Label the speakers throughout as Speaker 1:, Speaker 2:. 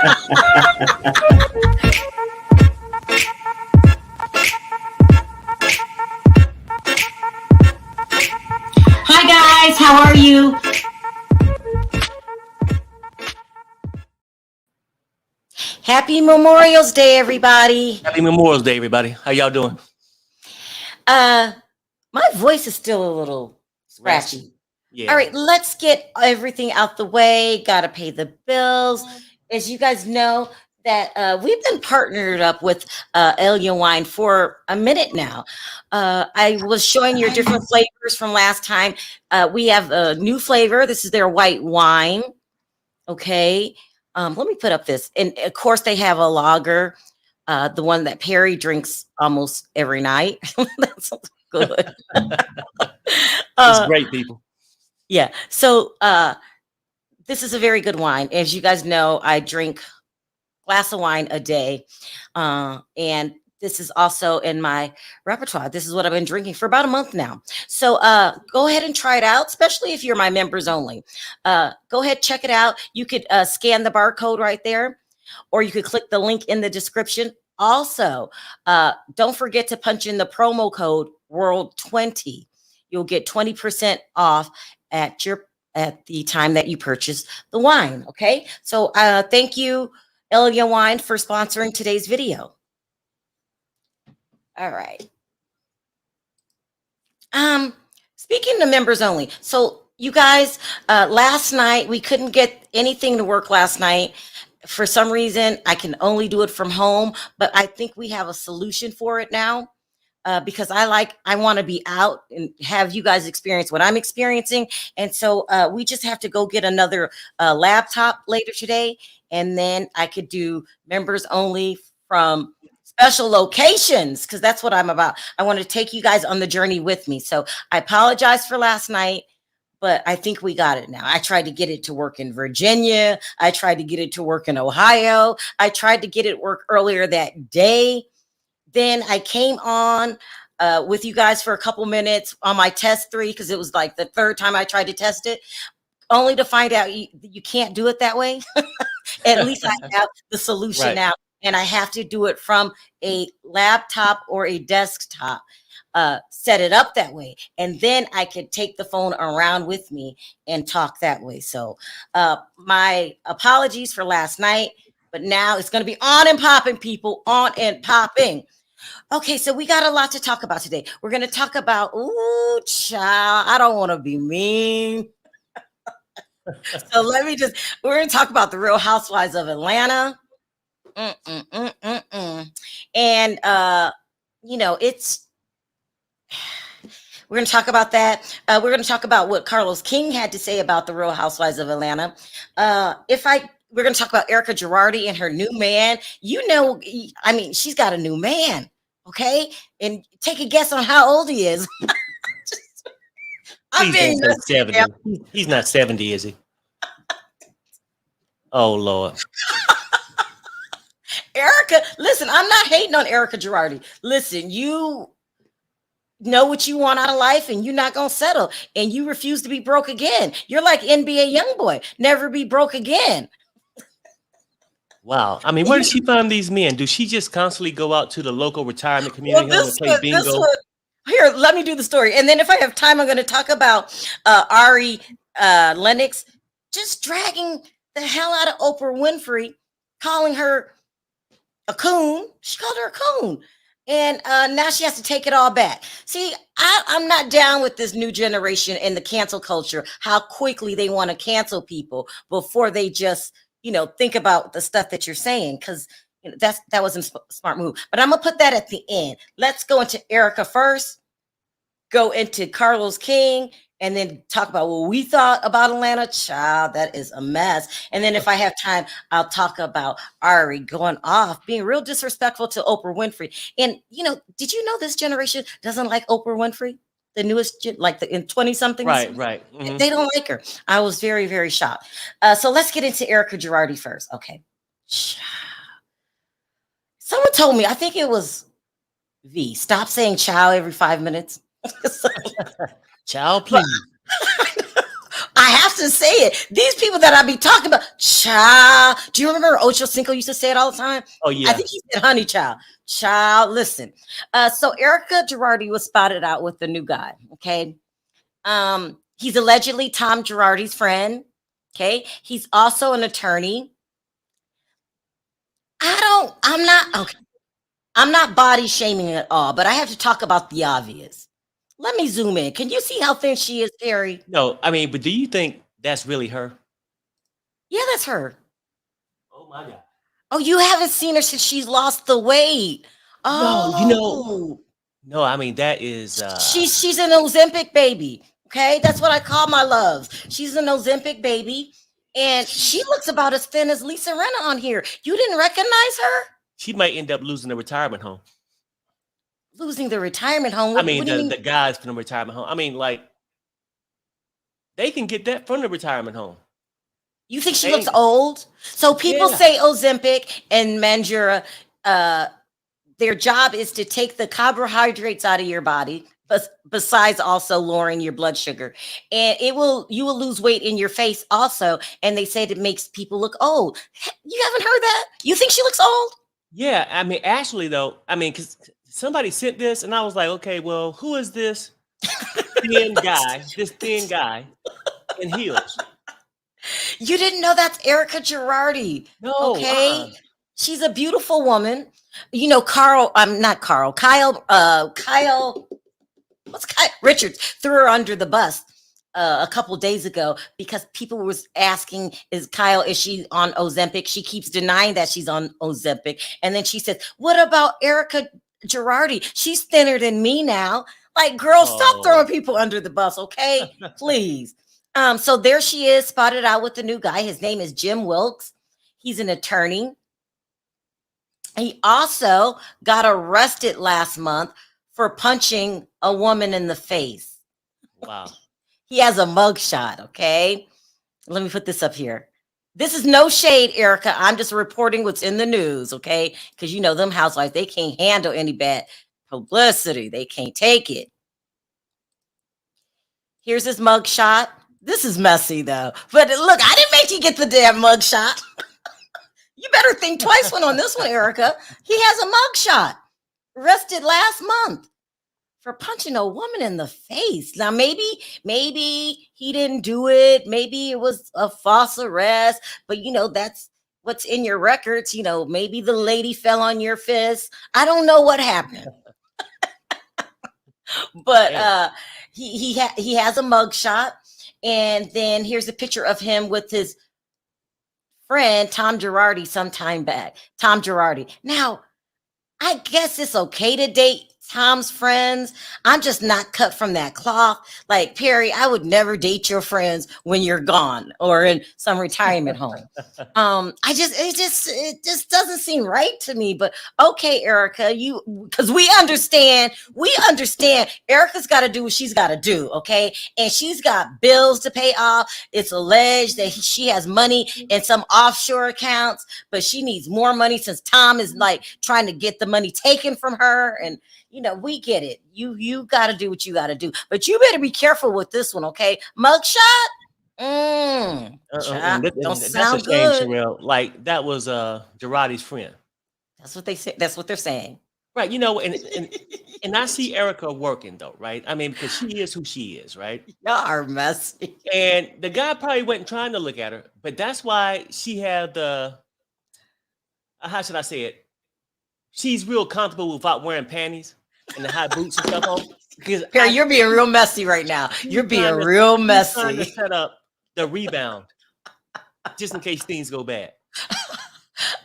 Speaker 1: Hi guys, how are you? Happy Memorial's Day, everybody.
Speaker 2: Happy Memorial Day, everybody. How y'all doing?
Speaker 1: My voice is still a little scratchy.
Speaker 2: Yeah.
Speaker 1: All right, let's get everything out the way. Got to pay the bills. As you guys know, that we've been partnered up with Elia Wine for a minute now. I was showing your different flavors from last time. We have a new flavor. This is their white wine. Okay. Let me put up this. And of course, they have a lager, the one that Perry drinks almost every night. That's good.
Speaker 2: It's great, people.
Speaker 1: Yeah. So this is a very good wine. As you guys know, I drink a glass of wine a day. And this is also in my repertoire. This is what I've been drinking for about a month now. So go ahead and try it out, especially if you're my members only. Go ahead, check it out. You could scan the barcode right there, or you could click the link in the description. Also, don't forget to punch in the promo code WORLD20. You'll get 20% off at the time that you purchase the wine. Okay. So thank you, Elia Wine, for sponsoring today's video. All right. Speaking to members only. So you guys, last night we couldn't get anything to work last night. For some reason, I can only do it from home, but I think we have a solution for it now. Because I want to be out and have you guys experience what I'm experiencing. And so we just have to go get another laptop later today. And then I could do members only from special locations, because that's what I'm about. I want to take you guys on the journey with me. So I apologize for last night, but I think we got it now. I tried to get it to work in Virginia. I tried to get it to work in Ohio. I tried to get it work earlier that day. Then I came on with you guys for a couple minutes on my test 3, because it was like the third time I tried to test it, only to find out you can't do it that way. At least I have the solution now, and I have to do it from a laptop or a desktop, set it up that way. And then I could take the phone around with me and talk that way. So my apologies for last night, but now it's going to be on and popping, people, on and popping. Okay, so we got a lot to talk about today. We're going to talk about, ooh, child, I don't want to be mean. So we're going to talk about the Real Housewives of Atlanta. And, you know, we're going to talk about that. We're going to talk about what Carlos King had to say about the Real Housewives of Atlanta. We're going to talk about Erika Girardi and her new man. You know, I mean, she's got a new man. Okay. And take a guess on how old he is.
Speaker 2: He's not 70. He's not 70, is he? Oh, Lord.
Speaker 1: Erika, listen, I'm not hating on Erika Girardi. Listen, you know what you want out of life, and you're not going to settle, and you refuse to be broke again. You're like NBA Youngboy. Never be broke again.
Speaker 2: Wow. I mean, where does she find these men? Do she just constantly go out to the local retirement community home and play bingo?
Speaker 1: Here, let me do the story. And then if I have time, I'm going to talk about Ari Lennox just dragging the hell out of Oprah Winfrey, calling her a coon. She called her a coon. And now she has to take it all back. See, I'm not down with this new generation and the cancel culture, how quickly they want to cancel people before they just, you know, think about the stuff that you're saying, because you know, that wasn't a smart move. But I'm gonna put that at the end. Let's go into Erika first, go into Carlos King, and then talk about what we thought about Atlanta. Child, that is a mess. And then if I have time, I'll talk about Ari going off, being real disrespectful to Oprah Winfrey. And you know, did you know this generation doesn't like Oprah Winfrey? The newest, like the in 20-somethings.
Speaker 2: Right.
Speaker 1: Mm-hmm. They don't like her. I was very, very shocked. So let's get into Erika Girardi first. Okay. Someone told me, I think it was V, stop saying child every 5 minutes.
Speaker 2: Child, please.
Speaker 1: I have to say it. These people that I be talking about, child. Do you remember Ocho Cinco used to say it all the time?
Speaker 2: Oh
Speaker 1: I
Speaker 2: yeah.
Speaker 1: think he said, honey, child. Child, listen. So Erika Girardi was spotted out with the new guy. Okay. He's allegedly Tom Girardi's friend. Okay. He's also an attorney. Okay. I'm not body shaming at all, but I have to talk about the obvious. Let me zoom in. Can you see how thin she is, Terry?
Speaker 2: No, I mean, but do you think that's really her?
Speaker 1: Yeah, that's her.
Speaker 2: Oh my God.
Speaker 1: Oh, you haven't seen her since she's lost the weight.
Speaker 2: No,
Speaker 1: Oh,
Speaker 2: no, I mean that is
Speaker 1: she's an Ozempic baby. Okay, that's what I call my loves. She's an Ozempic baby, and she looks about as thin as Lisa Rinna on here. You didn't recognize her?
Speaker 2: she might end up losing the retirement home.
Speaker 1: Losing the retirement home.
Speaker 2: I
Speaker 1: What
Speaker 2: mean
Speaker 1: do you mean?
Speaker 2: the guys from the retirement home. I mean, like they can get that from the retirement home.
Speaker 1: You think she
Speaker 2: They
Speaker 1: looks
Speaker 2: ain't-
Speaker 1: old? So people
Speaker 2: yeah.
Speaker 1: say Ozempic and Manjura, their job is to take the carbohydrates out of your body, but besides also lowering your blood sugar, and you will lose weight in your face also. And they said it makes people look old. You haven't heard that? You think she looks old?
Speaker 2: Yeah, I mean, actually, though, I mean, because somebody sent this, and I was like, okay, well, who is this thin guy? This thin guy in heels?
Speaker 1: You didn't know that's Erika Girardi?
Speaker 2: No,
Speaker 1: Okay, she's a beautiful woman. You know, Carl. I'm not Carl. Kyle. Kyle. What's Kyle Richards threw her under the bus a couple days ago because people was asking, is she on Ozempic? She keeps denying that she's on Ozempic. And then she said, what about Erika Girardi? She's thinner than me now. Like, girl, stop throwing people under the bus, okay? Please. So there she is, spotted out with the new guy. His name is Jim Wilkes. He's an attorney. He also got arrested last month for punching a woman in the face.
Speaker 2: Wow.
Speaker 1: He has a mugshot, okay? Let me put this up here. This is no shade, Erika. I'm just reporting what's in the news, okay? Because you know them housewives, they can't handle any bad publicity. They can't take it. Here's his mugshot. This is messy, though. But look, I didn't make you get the damn mugshot. You better think twice on this one, Erika. He has a mugshot. Arrested last month for punching a woman in the face. Now, maybe he didn't do it. Maybe it was a false arrest. But you know, that's what's in your records. You know, maybe the lady fell on your fist. I don't know what happened. But he has a mugshot, and then here's a picture of him with his friend Tom Girardi sometime back. Tom Girardi. Now, I guess it's okay to date Tom's friends. I'm just not cut from that cloth. Like, Perry, I would never date your friends when you're gone or in some retirement home. It just doesn't seem right to me. But okay, Erika, because we understand Erika's got to do what she's got to do, okay? And she's got bills to pay off. It's alleged that she has money in some offshore accounts, but she needs more money since Tom is like trying to get the money taken from her. And you know, we get it. You got to do what you got to do, but you better be careful with this one, okay? Mugshot. Don't
Speaker 2: That's
Speaker 1: sound
Speaker 2: a shame,
Speaker 1: good.
Speaker 2: Sherelle. Like that was Girardi's friend.
Speaker 1: That's what they say. That's what they're saying.
Speaker 2: Right, you know, and I see Erika working though, right? I mean, because she is who she is, right?
Speaker 1: Y'all are messy.
Speaker 2: And the guy probably wasn't trying to look at her, but that's why she had the how should I say it? She's real comfortable without wearing panties and the high boots and stuff on. Because
Speaker 1: Perry, you're being real messy right now. You're being real messy.
Speaker 2: Trying to set up the rebound just in case things go bad.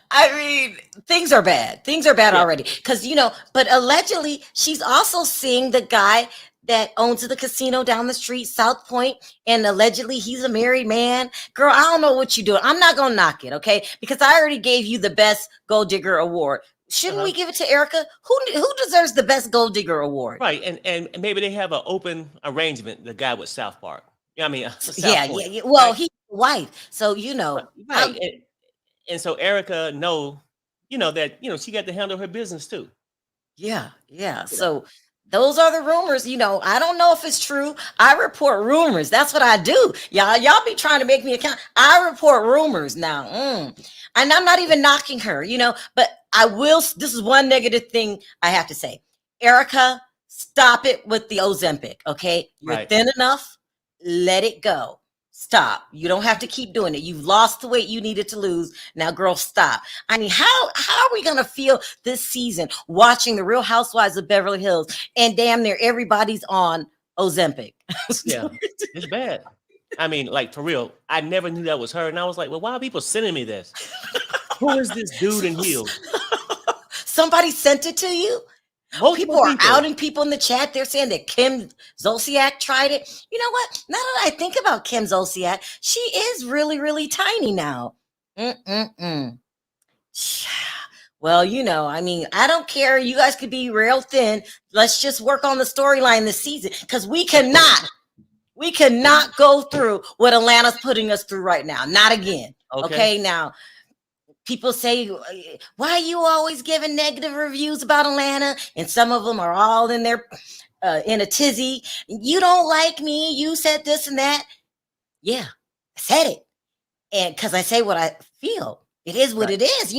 Speaker 1: I mean, things are bad. Things are bad already. Because, you know, but allegedly, she's also seeing the guy that owns the casino down the street, South Point, and allegedly he's a married man. Girl, I don't know what you're doing. I'm not going to knock it, okay? Because I already gave you the best gold digger award. Shouldn't we give it to Erika? Who deserves the best gold digger award?
Speaker 2: Right, and maybe they have an open arrangement, the guy with South Park. Yeah, I mean,
Speaker 1: Yeah. Well, he's wife, so you know.
Speaker 2: Right. And so Erika you know that, you know, she got to handle her business too.
Speaker 1: Yeah. So Those are the rumors. I don't know if it's true. I report rumors. That's what I do. Y'all be trying to make me account. I report rumors now. And I'm not even knocking her, but I will. This is one negative thing I have to say. Erika, stop it with the Ozempic. Okay. You're thin enough. Let it go. Stop. You don't have to keep doing it. You've lost the weight you needed to lose. Now, girl, stop. I mean, how are we going to feel this season watching the Real Housewives of Beverly Hills and damn near everybody's on Ozempic?
Speaker 2: Yeah, it's bad. I mean, like, for real, I never knew that was her. And I was like, well, why are people sending me this? Who is this dude in heels?
Speaker 1: Somebody sent it to you? People are outing people in the chat. They're saying that Kim Zolciak tried it. You know what? Now that I think about Kim Zolciak, she is really, really tiny now. Well, I mean, I don't care. You guys could be real thin. Let's just work on the storyline this season because we cannot go through what Atlanta's putting us through right now. Not again. Okay, now. People say, why are you always giving negative reviews about Atlanta? And some of them are all in their in a tizzy. You don't like me. You said this and that. Yeah, I said it. And because I say what I feel. It is what it is.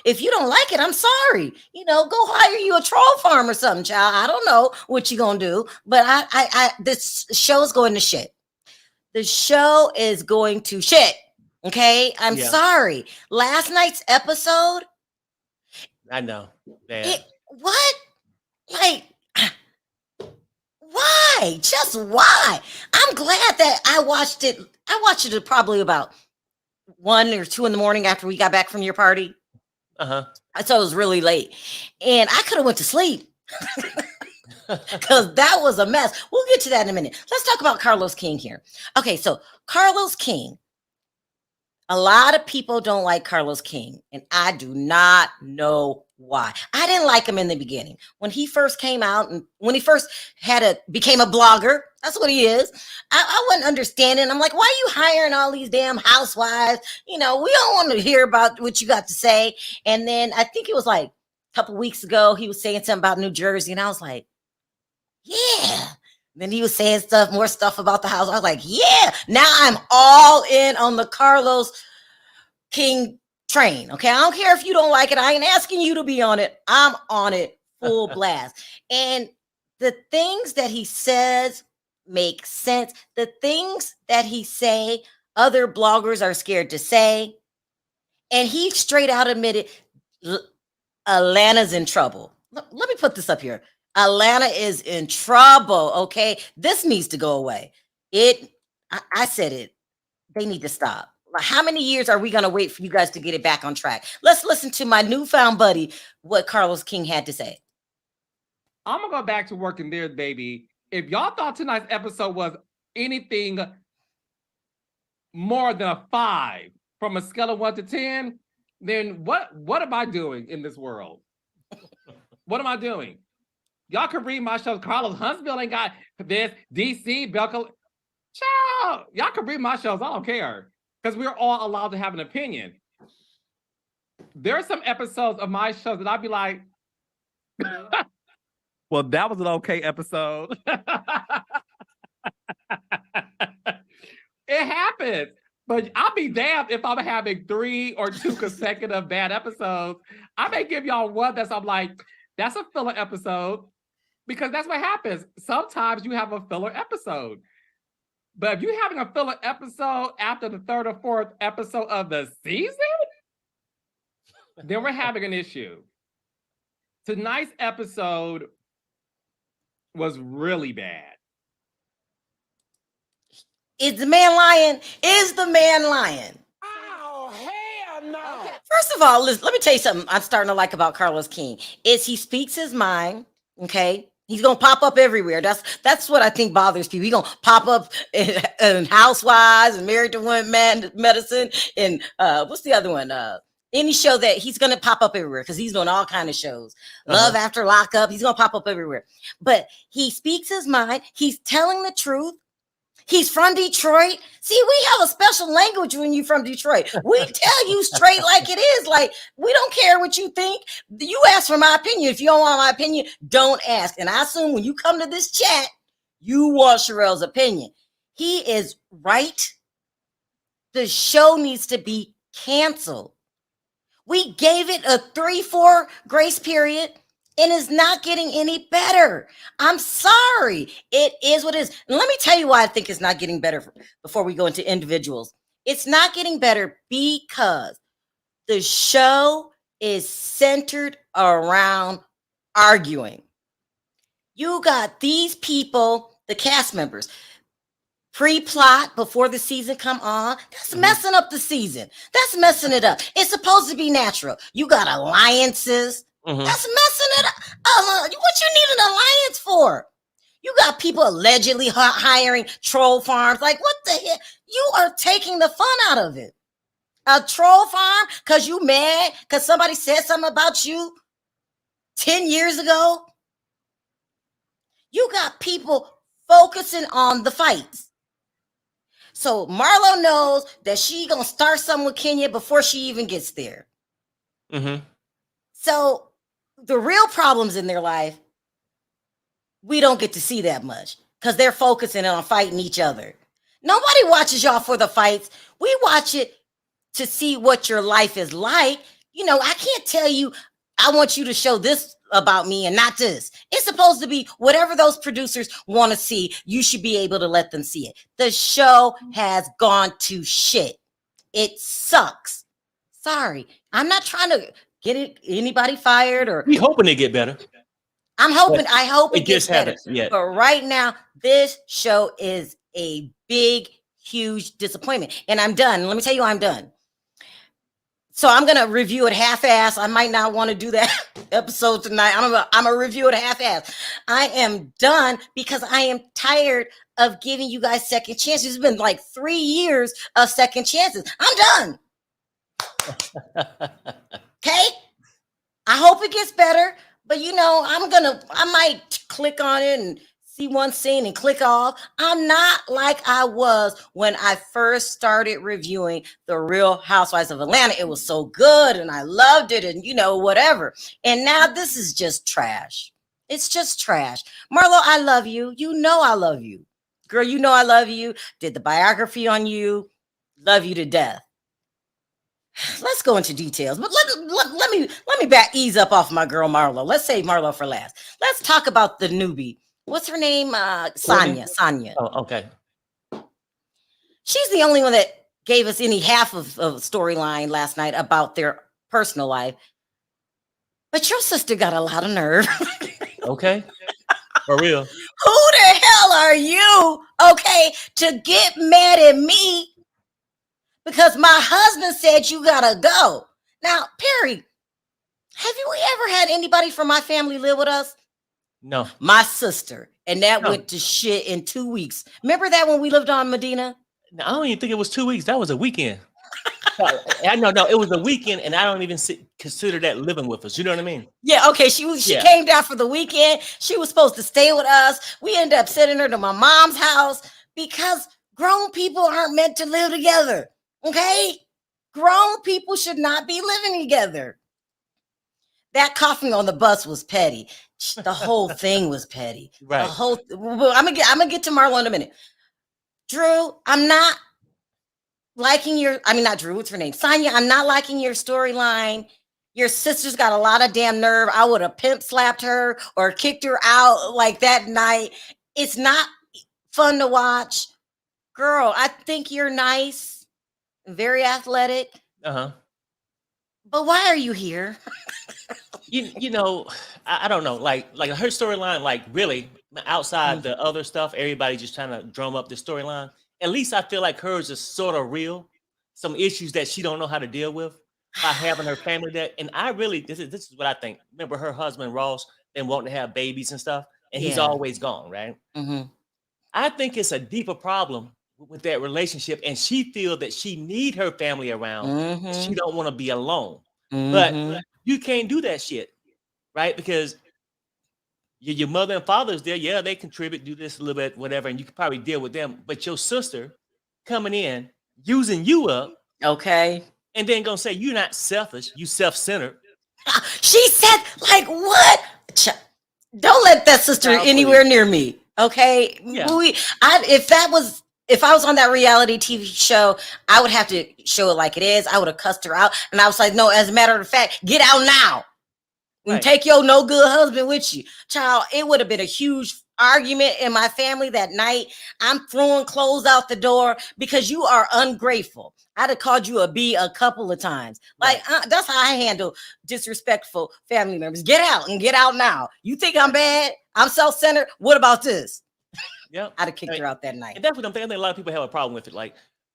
Speaker 1: If you don't like it, I'm sorry. Go hire you a troll farm or something, child. I don't know what you're going to do. But this show is going to shit. The show is going to shit. Okay, I'm sorry. Last night's episode.
Speaker 2: I know.
Speaker 1: What? Like, why? Just why? I'm glad that I watched it. I watched it probably about 1 or 2 in the morning after we got back from your party. So it was really late, and I could have went to sleep because that was a mess. We'll get to that in a minute. Let's talk about Carlos King here. Okay, so Carlos King. A lot of people don't like Carlos King, and I do not know why. I didn't like him in the beginning. When he first came out and when he first became a blogger, that's what he is. I wasn't understanding. I'm like, why are you hiring all these damn housewives? We don't want to hear about what you got to say. And then I think it was like a couple weeks ago, he was saying something about New Jersey, and I was like, yeah. Then he was saying more stuff about the house. I was like, yeah, now I'm all in on the Carlos King train. Okay. I don't care if you don't like it. I ain't asking you to be on it. I'm on it full blast. And the things that he says make sense. The things that he say, other bloggers are scared to say. And he straight out admitted Atlanta's in trouble. Let me put this up here. Atlanta is in trouble, okay? This needs to go away. I said it. They need to stop. How many years are we going to wait for you guys to get it back on track? Let's listen to my newfound buddy, what Carlos King had to say.
Speaker 3: I'm going to go back to working there, baby. If y'all thought tonight's episode was anything more than a 5 from a scale of 1 to 10, then what am I doing in this world? What am I doing? Y'all can read my shows. Carlos Huntsville ain't got this. DC, Belco. Child, y'all can read my shows. I don't care. Because we're all allowed to have an opinion. There are some episodes of my shows that I'd be like, well, that was an okay episode. It happens. But I'll be damned if I'm having 3 or 2 consecutive bad episodes. I may give y'all one I'm like, that's a filler episode. Because that's what happens. Sometimes you have a filler episode. But if you're having a filler episode after the 3rd or 4th episode of the season, then we're having an issue. Tonight's episode was really bad.
Speaker 1: Is the man lying? Is the man lying?
Speaker 4: Oh, hell no.
Speaker 1: Okay. First of all, let me tell you something I'm starting to like about Carlos King. Is he speaks his mind, okay? He's gonna pop up everywhere. That's what I think bothers people. He's gonna pop up in Housewives and Married to One Medicine and what's the other one? Any show that he's gonna pop up everywhere because he's doing all kind of shows. Love After Lockup. He's gonna pop up everywhere. But he speaks his mind. He's telling the truth. He's from Detroit. See, we have a special language when you're from Detroit. We tell you straight like it is. Like, we don't care what you think. You ask for my opinion. If you don't want my opinion, don't ask. And I assume when you come to this chat, you want Sherelle's opinion. He is right. The show needs to be canceled. We gave it a 3-4 grace period, and it's not getting any better. I'm sorry. It is what it is. And let me tell you why I think it's not getting better before we go into individuals. It's not getting better because the show is centered around arguing. You got these people, the cast members, pre-plot before the season come on. That's messing up the season. That's messing it up. It's supposed to be natural. You got alliances. That's messing it up. What you need an alliance for? You got people allegedly hiring troll farms. Like, what the hell? You are taking the fun out of it. A troll farm because you mad because somebody said something about you 10 years ago. You got people focusing on the fights. So Marlo knows that she gonna start something with Kenya before she even gets there. So the real problems in their life, we don't get to see that much because they're focusing on fighting each other. Nobody watches y'all for the fights. We watch it to see what your life is like. You know, I can't tell you, I want you to show this about me and not this. It's supposed to be whatever those producers want to see. You should be able to let them see it. The show has gone to shit. It sucks. Sorry. I'm not trying to get anybody fired or
Speaker 2: We hoping they get better.
Speaker 1: I hope it gets better.
Speaker 2: Yet.
Speaker 1: But right now, this show is a big, huge disappointment. And I'm done. Let me tell you, I'm done. So I'm gonna review it half-ass. I might not want to do that episode tonight. I'm gonna review it half-ass. I am done because I am tired of giving you guys second chances. It's been like 3 years of second chances. I'm done. Okay? I hope it gets better, but you know, I might click on it and see one scene and click off. I'm not like I was when I first started reviewing The Real Housewives of Atlanta. It was so good and I loved it and, you know, whatever. And now this is just trash. It's just trash. Marlo, I love you. You know I love you. Girl, you know I love you. Did the biography on you. Love you to death. Let's go into details, but let me ease up off my girl Marlo. Let's save Marlo for last. Let's talk about the newbie. What's her name? Sonia.
Speaker 2: Oh, okay.
Speaker 1: She's the only one that gave us any half of storyline last night about their personal life. But your sister got a lot of nerve.
Speaker 2: Okay. For real.
Speaker 1: Who the hell are you? Okay, to get mad at me because my husband said you gotta go. Now, Perry, have you ever had anybody from my family live with us?
Speaker 2: No.
Speaker 1: My sister. And that went to shit in 2 weeks. Remember that when we lived on Medina?
Speaker 2: I don't even think it was 2 weeks. That was a weekend. I know, it was a weekend, and I don't even consider that living with us. You know what I mean?
Speaker 1: Yeah, okay. She came down for the weekend. She was supposed to stay with us. We ended up sending her to my mom's house because grown people aren't meant to live together. Okay? Grown people should not be living together. That coughing on the bus was petty. The whole thing was petty.
Speaker 2: Right.
Speaker 1: I'm gonna get to Marlo in a minute. Drew, I'm not liking not Drew, what's her name? Sonia, I'm not liking your storyline. Your sister's got a lot of damn nerve. I would have pimp slapped her or kicked her out like that night. It's not fun to watch. Girl, I think you're nice, very athletic.
Speaker 2: Uh-huh.
Speaker 1: But why are you here?
Speaker 2: You know, I don't know. Like her storyline, like really outside the other stuff, everybody just trying to drum up the storyline. At least I feel like hers is sort of real. Some issues that she don't know how to deal with by having her family there. And I really, this is what I think. Remember her husband Ross and wanting to have babies and stuff, and he's always gone, right?
Speaker 1: Mm-hmm.
Speaker 2: I think it's a deeper problem with that relationship, and she feels that she need her family around.
Speaker 1: Mm-hmm.
Speaker 2: She don't want to be alone.
Speaker 1: Mm-hmm.
Speaker 2: But you can't do that shit, right? Because Your mother and father's there. Yeah, they contribute, do this a little bit, whatever, and you can probably deal with them. But your sister coming in, using you up,
Speaker 1: Okay.
Speaker 2: and then gonna say you're not selfish, you self-centered.
Speaker 1: She said, like, what? Don't let that sister
Speaker 2: Child,
Speaker 1: anywhere
Speaker 2: please.
Speaker 1: near me. Okay.
Speaker 2: Yeah.
Speaker 1: If I was on that reality TV show, I would have to show it like it is. I would have cussed her out. And I was like, no, as a matter of fact, get out now. And
Speaker 2: Right.
Speaker 1: take your no good husband with you. Child, it would have been a huge argument in my family that night. I'm throwing clothes out the door because you are ungrateful. I'd have called you a B a couple of times. Like, that's how I handle disrespectful family members. Get out and get out now. You think I'm bad? I'm self-centered? What about this?
Speaker 2: Yeah.
Speaker 1: I'd have kicked her out that night.
Speaker 2: And that's what I'm thinking. I think a lot of people have a problem with it. Like,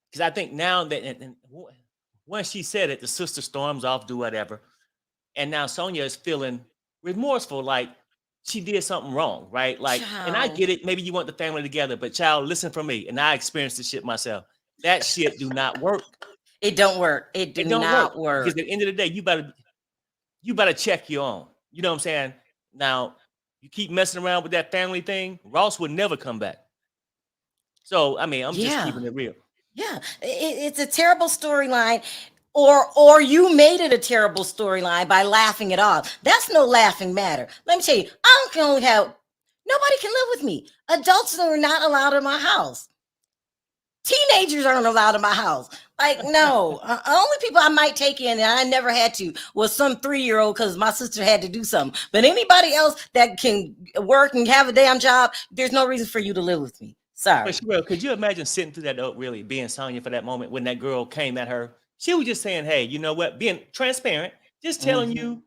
Speaker 2: because I think now that and once she said it, the sister storms off, do whatever. And now Sonia is feeling remorseful, like she did something wrong, right? Like, and I
Speaker 1: Child.
Speaker 2: get it. Maybe you want the family together, but child, listen from me. And I experienced this shit myself. That shit do not work.
Speaker 1: It don't work. It do
Speaker 2: It don't
Speaker 1: not
Speaker 2: work.
Speaker 1: work.
Speaker 2: Because at the end of the day, you better check your own. You know what I'm saying? Now, you keep messing around with that family thing, Ross would never come back. So, I mean, I'm just
Speaker 1: Yeah.
Speaker 2: keeping it real.
Speaker 1: Yeah, it's a terrible storyline, or you made it a terrible storyline by laughing it off. That's no laughing matter. Let me tell you, nobody can live with me. Adults are not allowed in my house. Teenagers aren't allowed in my house. Like, no. Only people I might take in, and I never had to, was some 3-year-old because my sister had to do something. But anybody else that can work and have a damn job, there's no reason for you to live with me. Sorry.
Speaker 2: But Sherelle, could you imagine sitting through that really being Sonya for that moment when that girl came at her? She was just saying, hey, you know what? Being transparent, just telling you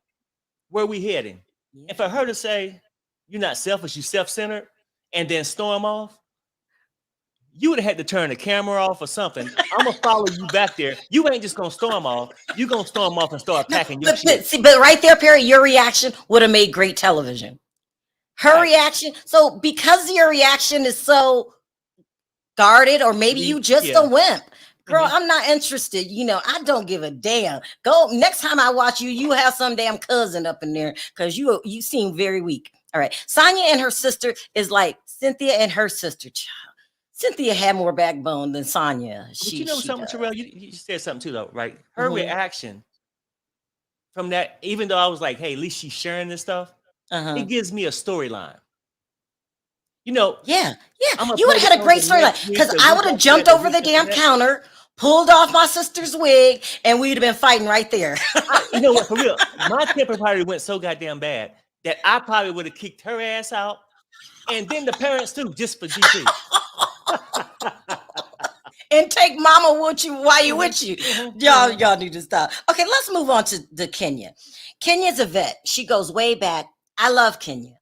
Speaker 2: where we heading.
Speaker 1: Yeah.
Speaker 2: And for her to say, you're not selfish, you self-centered, and then storm off, you would have had to turn the camera off or something. I'm gonna follow you back there. You ain't just gonna storm off. You're gonna storm off and start packing your shit.
Speaker 1: But right there, Perry, your reaction would have made great television. Her reaction. So because your reaction is so guarded, or maybe you just a wimp. Girl, I'm not interested. I don't give a damn. Go next time I watch you, you have some damn cousin up in there because you seem very weak. All right. Sonya and her sister is like Cynthia and her sister. Child. Cynthia had more backbone than Sonya.
Speaker 2: But you know something, Terrell? You said something too, though, right? Her reaction from that, even though I was like, hey, at least she's sharing this stuff, it gives me a storyline.
Speaker 1: Yeah. You would have had a great storyline because I would have jumped over the damn counter, pulled off my sister's wig, and we'd have been fighting right there.
Speaker 2: You know what? For real, my temper probably went so goddamn bad that I probably would have kicked her ass out, and then the parents too, just for GP.
Speaker 1: And take mama with you while you with you. Y'all need to stop. Okay, let's move on to Kenya. Kenya's a vet. She goes way back. I love Kenya.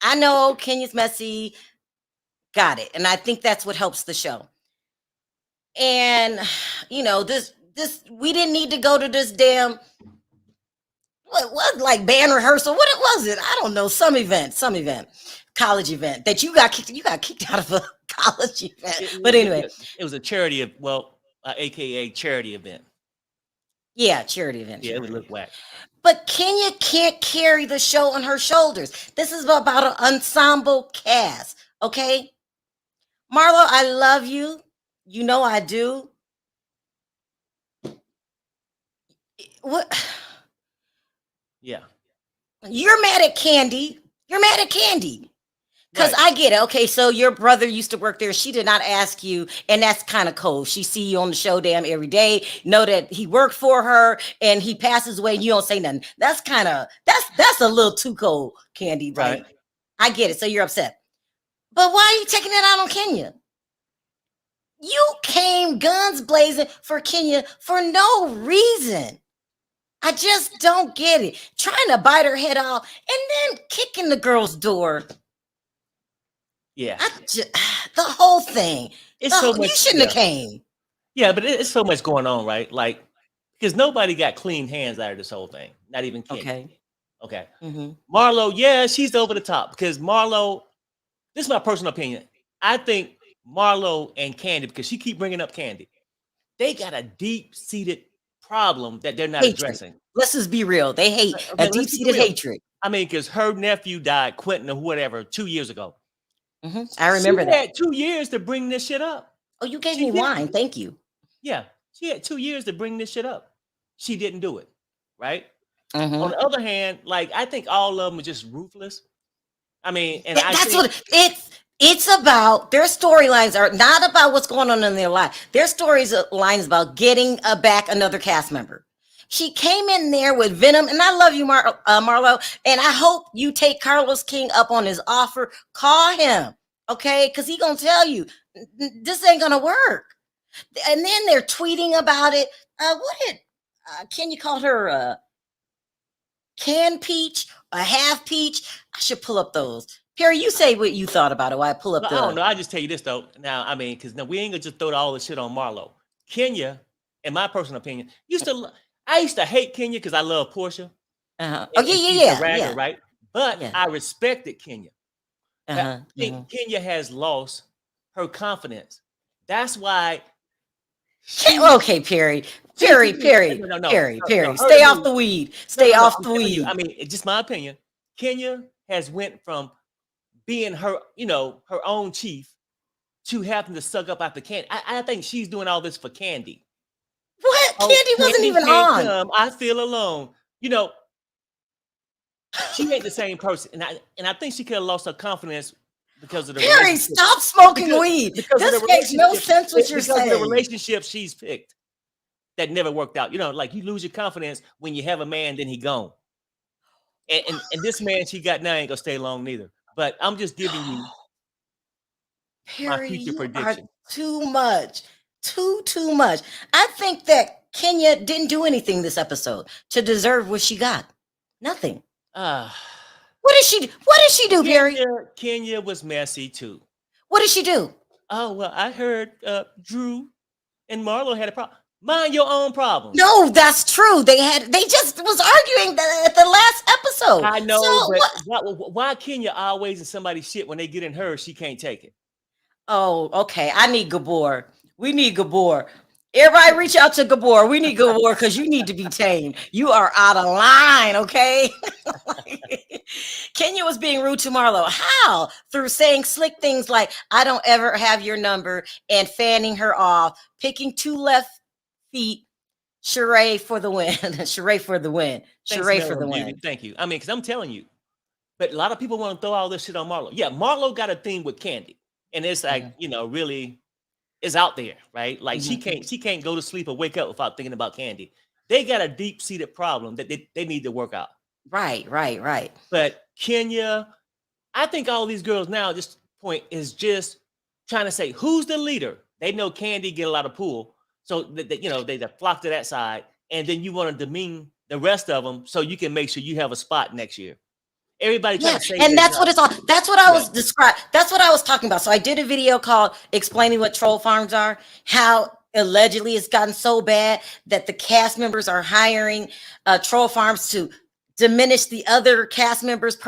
Speaker 1: I know Kenya's messy. Got it. And I think that's what helps the show. And this we didn't need to go to this damn what like band rehearsal. What was it? I don't know. Some event, college event that you got kicked out of a college event. But anyway,
Speaker 2: it was a charity AKA charity event.
Speaker 1: Yeah, charity event.
Speaker 2: Yeah, it would look whack.
Speaker 1: But Kenya can't carry the show on her shoulders. This is about an ensemble cast, okay? Marlo, I love you. You know I do. What?
Speaker 2: Yeah.
Speaker 1: You're mad at Candy. Because I get it. Okay, so your brother used to work there. She did not ask you, and that's kind of cold. She see you on the show damn every day. Know that he worked for her, and he passes away, and you don't say nothing. That's a little too cold, Candy. Right? I get it. So you're upset. But why are you taking it out on Kenya? You came guns blazing for Kenya for no reason. I just don't get it. Trying to bite her head off and then kicking the girl's door.
Speaker 2: Yeah.
Speaker 1: The whole thing.
Speaker 2: It's so much.
Speaker 1: You shouldn't have came.
Speaker 2: Yeah, but it's so much going on, right? Like, because nobody got clean hands out of this whole thing. Not even Kenya. Okay. Mm-hmm. Marlo, yeah, she's over the top because Marlo, this is my personal opinion. I think Marlo and Candy, because she keep bringing up Candy, they got a deep-seated problem that they're not addressing.
Speaker 1: Let's just be real. They hate a deep-seated hatred.
Speaker 2: I mean, because her nephew died, Quentin or whatever, 2 years ago.
Speaker 1: I remember
Speaker 2: She
Speaker 1: that.
Speaker 2: had 2 years to bring this shit up.
Speaker 1: Oh, you gave
Speaker 2: She
Speaker 1: me
Speaker 2: didn't.
Speaker 1: wine. Thank you.
Speaker 2: Yeah, she had 2 years to bring this shit up. She didn't do it, right?
Speaker 1: Mhm.
Speaker 2: On the other hand, like, I think all of them are just ruthless. I mean, and I
Speaker 1: That's
Speaker 2: think
Speaker 1: what it's about. Their storylines are not about what's going on in their life. Their storylines about getting back another cast member. She came in there with venom, and I love you, Marlo, and I hope you take Carlos King up on his offer. Call him, okay? Because he gonna tell you this ain't gonna work. And then they're tweeting about it. What did Kenya call her? Can peach, a half peach. I should pull up those. Perry, you say what you thought about it while I pull up
Speaker 2: I don't know. I just tell you this though. Now, I mean, because now we ain't gonna just throw all the shit on Marlo. Kenya, in my personal opinion, I used to hate Kenya because I love Portia.
Speaker 1: Oh,
Speaker 2: And
Speaker 1: yeah,
Speaker 2: she's
Speaker 1: yeah,
Speaker 2: the ragger,
Speaker 1: yeah.
Speaker 2: right? But
Speaker 1: Yeah.
Speaker 2: I respected Kenya. But
Speaker 1: Uh-huh,
Speaker 2: I think Kenya has lost her confidence. That's why.
Speaker 1: Okay, Perry. Perry.
Speaker 2: No,
Speaker 1: Perry.
Speaker 2: her
Speaker 1: Stay
Speaker 2: to
Speaker 1: off
Speaker 2: me-
Speaker 1: the weed.
Speaker 2: no,
Speaker 1: Stay off
Speaker 2: I'm
Speaker 1: the
Speaker 2: telling you,
Speaker 1: weed.
Speaker 2: I mean, it's just my opinion. Kenya has went from being her, her own chief to having to suck up after Candy. I think she's doing all this for Candy.
Speaker 1: What?
Speaker 2: Oh,
Speaker 1: Candy wasn't even
Speaker 2: can't
Speaker 1: on.
Speaker 2: come. I feel alone. She ain't the same person, and I think she could have lost her confidence because of the
Speaker 1: Perry,
Speaker 2: relationship.
Speaker 1: stop smoking weed.
Speaker 2: Because of
Speaker 1: This
Speaker 2: the
Speaker 1: makes no
Speaker 2: relationship-
Speaker 1: sense what you're
Speaker 2: because of the
Speaker 1: saying.
Speaker 2: relationship she's picked that never worked out. Like you lose your confidence when you have a man, then he gone. And this man she got now ain't gonna stay long neither. But I'm just giving you my
Speaker 1: Perry,
Speaker 2: future
Speaker 1: you
Speaker 2: prediction.
Speaker 1: are too much. Too much. I think that Kenya didn't do anything this episode to deserve what she got. Nothing. What did she do, Perry?
Speaker 2: Kenya was messy too.
Speaker 1: What did she do?
Speaker 2: Oh, well, I heard Drew and Marlo had a problem. Mind your own problems.
Speaker 1: No, that's true. They just was arguing at the last episode.
Speaker 2: I know,
Speaker 1: So
Speaker 2: but why Kenya always in somebody's shit when they get in hers, she can't take it.
Speaker 1: Oh, okay. I need Gabor. We need Gabor. Everybody reach out to Gabor. We need Gabor because you need to be tamed. You are out of line, okay? Kenya was being rude to Marlo. How? Through saying slick things like, I don't ever have your number, and fanning her off, picking 2 left feet. Sheree for the win. Sheree for the win. Sheree for the win.
Speaker 2: Thank you. I mean, because I'm telling you, but a lot of people want to throw all this shit on Marlo. Yeah, Marlo got a thing with Candy. And it's like, really is out there, right? Like she can't go to sleep or wake up without thinking about Candy. They got a deep-seated problem that they need to work out.
Speaker 1: Right.
Speaker 2: But Kenya, I think all these girls now at this point is just trying to say, who's the leader? They know Candy get a lot of pull. So they flock to that side. And then you want to demean the rest of them so you can make sure you have a spot next year. Everybody trying to say,
Speaker 1: and that's what it's all. That's what I was describing. That's what I was talking about. So I did a video called explaining what troll farms are, how allegedly it's gotten so bad that the cast members are hiring troll farms to diminish the other cast members'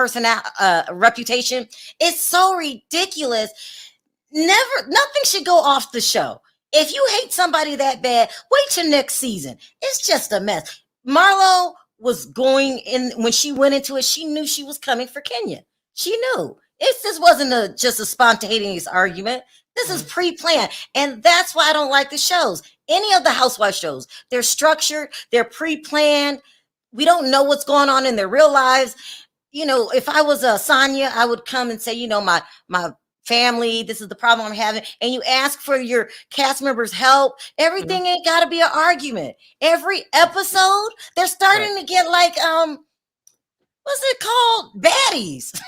Speaker 1: reputation. It's so ridiculous. Nothing should go off the show. If you hate somebody that bad, wait till next season. It's just a mess. Marlo was going in when she went into it. She knew she was coming for Kenya. She knew this wasn't just a spontaneous argument. This is pre-planned, and that's why I don't like the shows. Any of the housewife shows, they're structured, they're pre-planned. We don't know what's going on in their real lives. If I was Sonia, I would come and say, my family, this is the problem I'm having, and you ask for your cast members' help. Everything ain't got to be an argument. Every episode, they're starting to get like what's it called, baddies.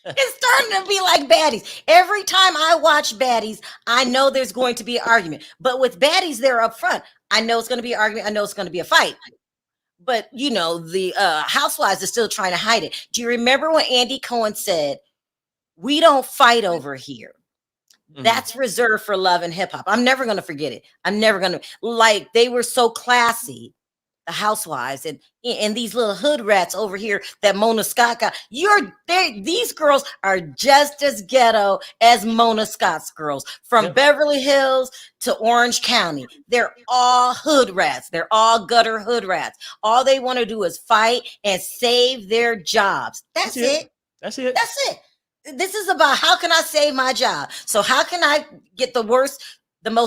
Speaker 1: It's starting to be like baddies. Every time I watch baddies, I know there's going to be an argument. But with baddies, they're up front. I know it's going to be an argument. I know it's going to be a fight. But, the housewives are still trying to hide it. Do you remember when Andy Cohen said, we don't fight over here? That's reserved for Love and Hip Hop. I'm never going to forget it. I'm never going to, they were so classy the housewives and these little hood rats over here that Mona Scott got. These girls are just as ghetto as Mona Scott's girls from
Speaker 2: Yep.
Speaker 1: Beverly Hills to Orange County. They're all hood rats. They're all gutter hood rats. All they want to do is fight and save their jobs. That's it.
Speaker 2: That's it.
Speaker 1: That's it. This is about how can I save my job? So how can I get the most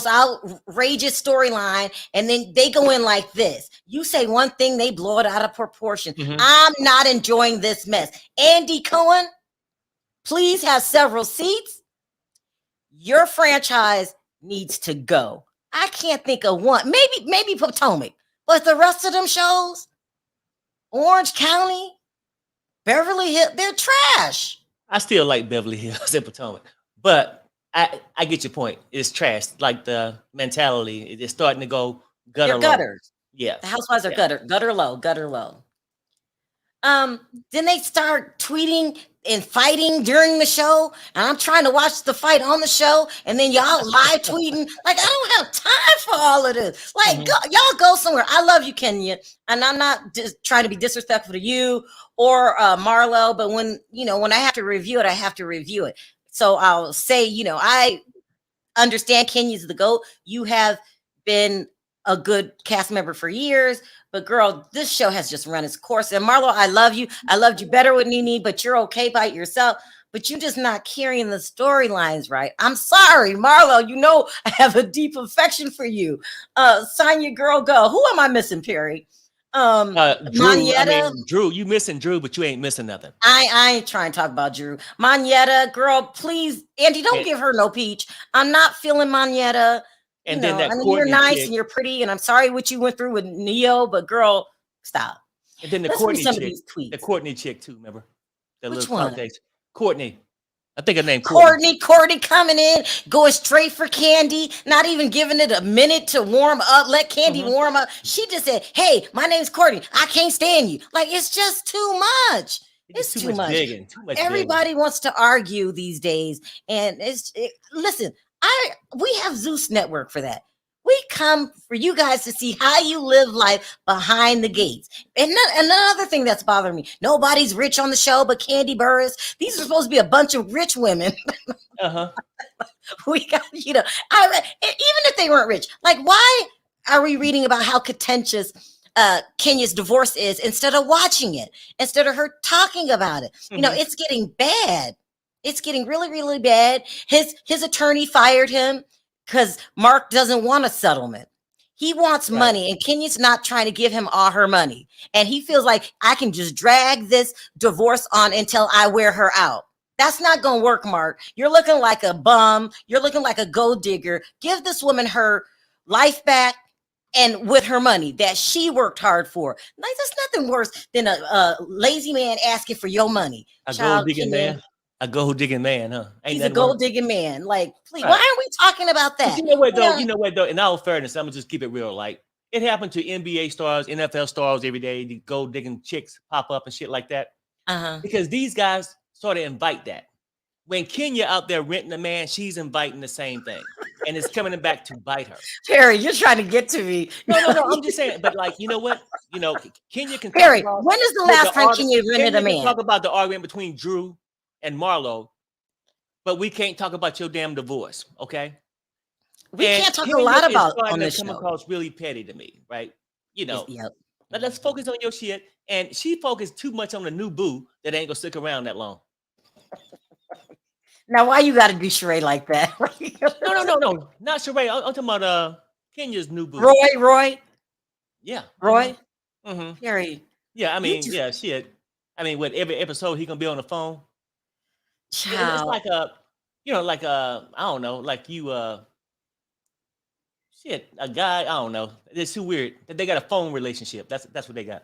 Speaker 1: outrageous storyline, and then they go in like this. You say one thing, they blow it out of proportion.
Speaker 2: Mhm.
Speaker 1: I'm not enjoying this mess. Andy Cohen, please have several seats. Your franchise needs to go. I can't think of one. Maybe Potomac, but the rest of them shows, Orange County, Beverly Hills, they're trash.
Speaker 2: I still like Beverly Hills and Potomac, but I get your point. It's trash. Like the mentality, it's starting to go gutter
Speaker 1: They're
Speaker 2: low.
Speaker 1: gutters.
Speaker 2: Yeah.
Speaker 1: The housewives are
Speaker 2: Yeah.
Speaker 1: gutter low. Then they start tweeting and fighting during the show, and I'm trying to watch the fight on the show, and then y'all live tweeting. Like, I don't have time for all of this. Like, y'all go somewhere. I love you, Kenya, and I'm not just trying to be disrespectful to you or Marlo, but when I have to review it, I have to review it. So I'll say, I understand Kenya's the GOAT. You have been a good cast member for years, but girl, this show has just run its course. And Marlo, I love you. I loved you better with Nene, but you're okay by yourself. But you're just not carrying the storylines right. I'm sorry, Marlo. I have a deep affection for you. Sonya, girl, go. Who am I missing, Perry?
Speaker 2: Drew,
Speaker 1: Monietta.
Speaker 2: Drew, you missing Drew, but you ain't missing nothing.
Speaker 1: I ain't trying to talk about Drew. Monietta, girl, please, Andy, don't give her no peach. I'm not feeling Monietta.
Speaker 2: And then that
Speaker 1: I mean,
Speaker 2: Courtney
Speaker 1: you're nice
Speaker 2: chick,
Speaker 1: and you're pretty, and I'm sorry what you went through with Neo, but girl, stop.
Speaker 2: and then the
Speaker 1: Let's read
Speaker 2: Courtney
Speaker 1: some of
Speaker 2: chick,
Speaker 1: these tweets.
Speaker 2: the Courtney chick too. Remember? The
Speaker 1: Which
Speaker 2: little
Speaker 1: one?
Speaker 2: cupcakes. Courtney. I think her name Courtney.
Speaker 1: Courtney coming in, going straight for Candy, not even giving it a minute to warm up, let Candy warm up. She just said, "Hey, my name's Courtney. I can't stand you." Like, it's just too much. It's too much.
Speaker 2: Digging, too much.
Speaker 1: Everybody wants to argue these days, and listen. We have Zeus Network for that. We come for you guys to see how you live life behind the gates. And another thing that's bothering me, nobody's rich on the show but Candy Burris. These are supposed to be a bunch of rich women. We got, even if they weren't rich, like, why are we reading about how contentious Kenya's divorce is instead of watching it, instead of her talking about it? It's getting bad. It's getting really, really bad. His attorney fired him because Mark doesn't want a settlement. He wants money, and Kenya's not trying to give him all her money. And he feels like, I can just drag this divorce on until I wear her out. That's not going to work, Mark. You're looking like a bum. You're looking like a gold digger. Give this woman her life back, and with her money that she worked hard for. Like, there's nothing worse than a lazy man asking for your money.
Speaker 2: A gold digging man. A gold digging man, huh?
Speaker 1: He's a gold digging man. Like, please, why aren't we talking about that?
Speaker 2: But you know what, though? You know what, though? In all fairness, I'm gonna just keep it real. Like, it happened to NBA stars, NFL stars every day. The gold digging chicks pop up and shit like that. Because these guys sort of invite that. When Kenya out there renting a man, she's inviting the same thing, and it's coming back to bite her.
Speaker 1: Perry, you're trying to get to me.
Speaker 2: No. I'm just saying. But like, you know what? Kenya can.
Speaker 1: Perry, when is the last time Kenya rented a man?
Speaker 2: Talk about the argument between Drew and Marlo, but we can't talk about your damn divorce, okay?
Speaker 1: We can't talk a lot about on this
Speaker 2: show. Come across really petty to me, right?
Speaker 1: Yep.
Speaker 2: Let's focus on your shit. And she focused too much on the new boo that ain't gonna stick around that long.
Speaker 1: Now, why you got to do Sheree like that?
Speaker 2: No, not Sheree. I'm talking about Kenya's new boo.
Speaker 1: Roy.
Speaker 2: Yeah,
Speaker 1: Roy.
Speaker 2: Mm-hmm.
Speaker 1: Perry.
Speaker 2: Yeah, I mean, yeah, shit. I mean, with every episode he gonna be on the phone.
Speaker 1: Child.
Speaker 2: It's like I don't know, like you, shit, a guy, I don't know. It's too weird that they got a phone relationship. That's what they got.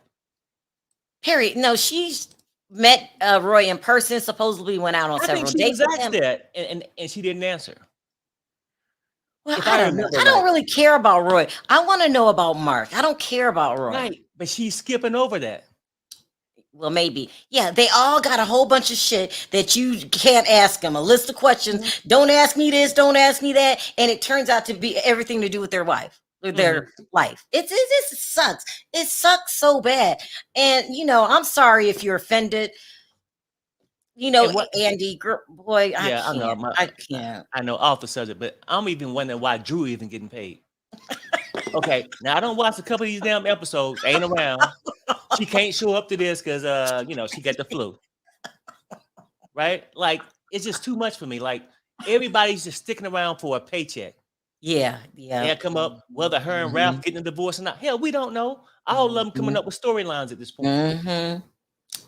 Speaker 1: Perry, no, she's met Roy in person. Supposedly went out on several dates with him.
Speaker 2: That, and she didn't answer.
Speaker 1: Well, I don't really care about Roy. I want to know about Mark. I don't care about Roy.
Speaker 2: Right, but she's skipping over that.
Speaker 1: Well, maybe. Yeah, they all got a whole bunch of shit that you can't ask them. A list of questions. Don't ask me this, don't ask me that. And it turns out to be everything to do with their wife. their life. It sucks. It sucks so bad. And I'm sorry if you're offended.
Speaker 2: And what?
Speaker 1: Andy, boy,
Speaker 2: Yeah, I know.
Speaker 1: I can't.
Speaker 2: I know off the subject, but I'm even wondering why Drew even getting paid. Okay, now I don't watch a couple of these damn episodes. Ain't around. She can't show up to this because she got the flu. Right? Like it's just too much for me. Like everybody's just sticking around for a paycheck.
Speaker 1: Yeah.
Speaker 2: They'll come up whether her and Ralph getting a divorce or not. Hell, we don't know. All of them coming up with storylines at this point.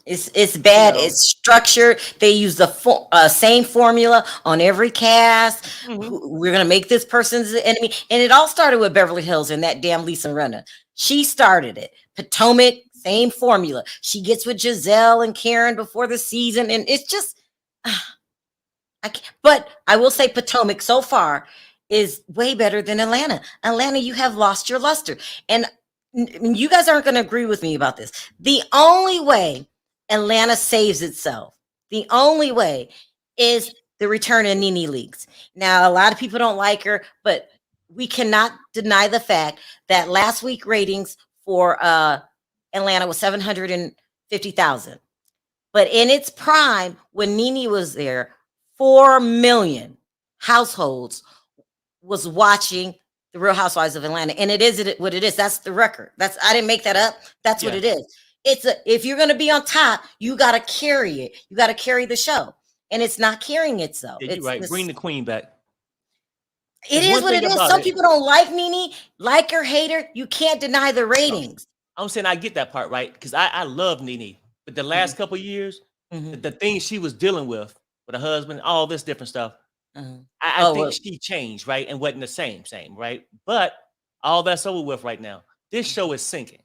Speaker 1: It's bad. It's structured. They use the same formula on every cast. We're gonna make this person's the enemy, and it all started with Beverly Hills and that damn Lisa Rinna. She started it. Potomac, same formula. She gets with Giselle and Karen before the season, and it's just, I can't. But I will say Potomac so far is way better than Atlanta. Atlanta, you have lost your luster, and you guys aren't going to agree with me about this. The only way Atlanta saves itself, the only way is the return of Nene Leakes. Now, a lot of people don't like her, but we cannot deny the fact that last week ratings for Atlanta was 750,000. But in its prime, when Nene was there, 4 million households was watching the Real Housewives of Atlanta. And it is what it is. That's the record. I didn't make that up. That's what it is. If you're going to be on top, you got to carry it. You got to carry the show. And it's not carrying itself.
Speaker 2: Yeah, you're right. Bring the queen back.
Speaker 1: It is what it is. Some people don't like Nene, like her, hate her. You can't deny the ratings.
Speaker 2: I'm saying I get that part, right? Because I love Nene. But the last couple of years, the things she was dealing with her husband, all this different stuff, I think she changed, right? And wasn't the same, right? But all that's over with right now. This show is sinking.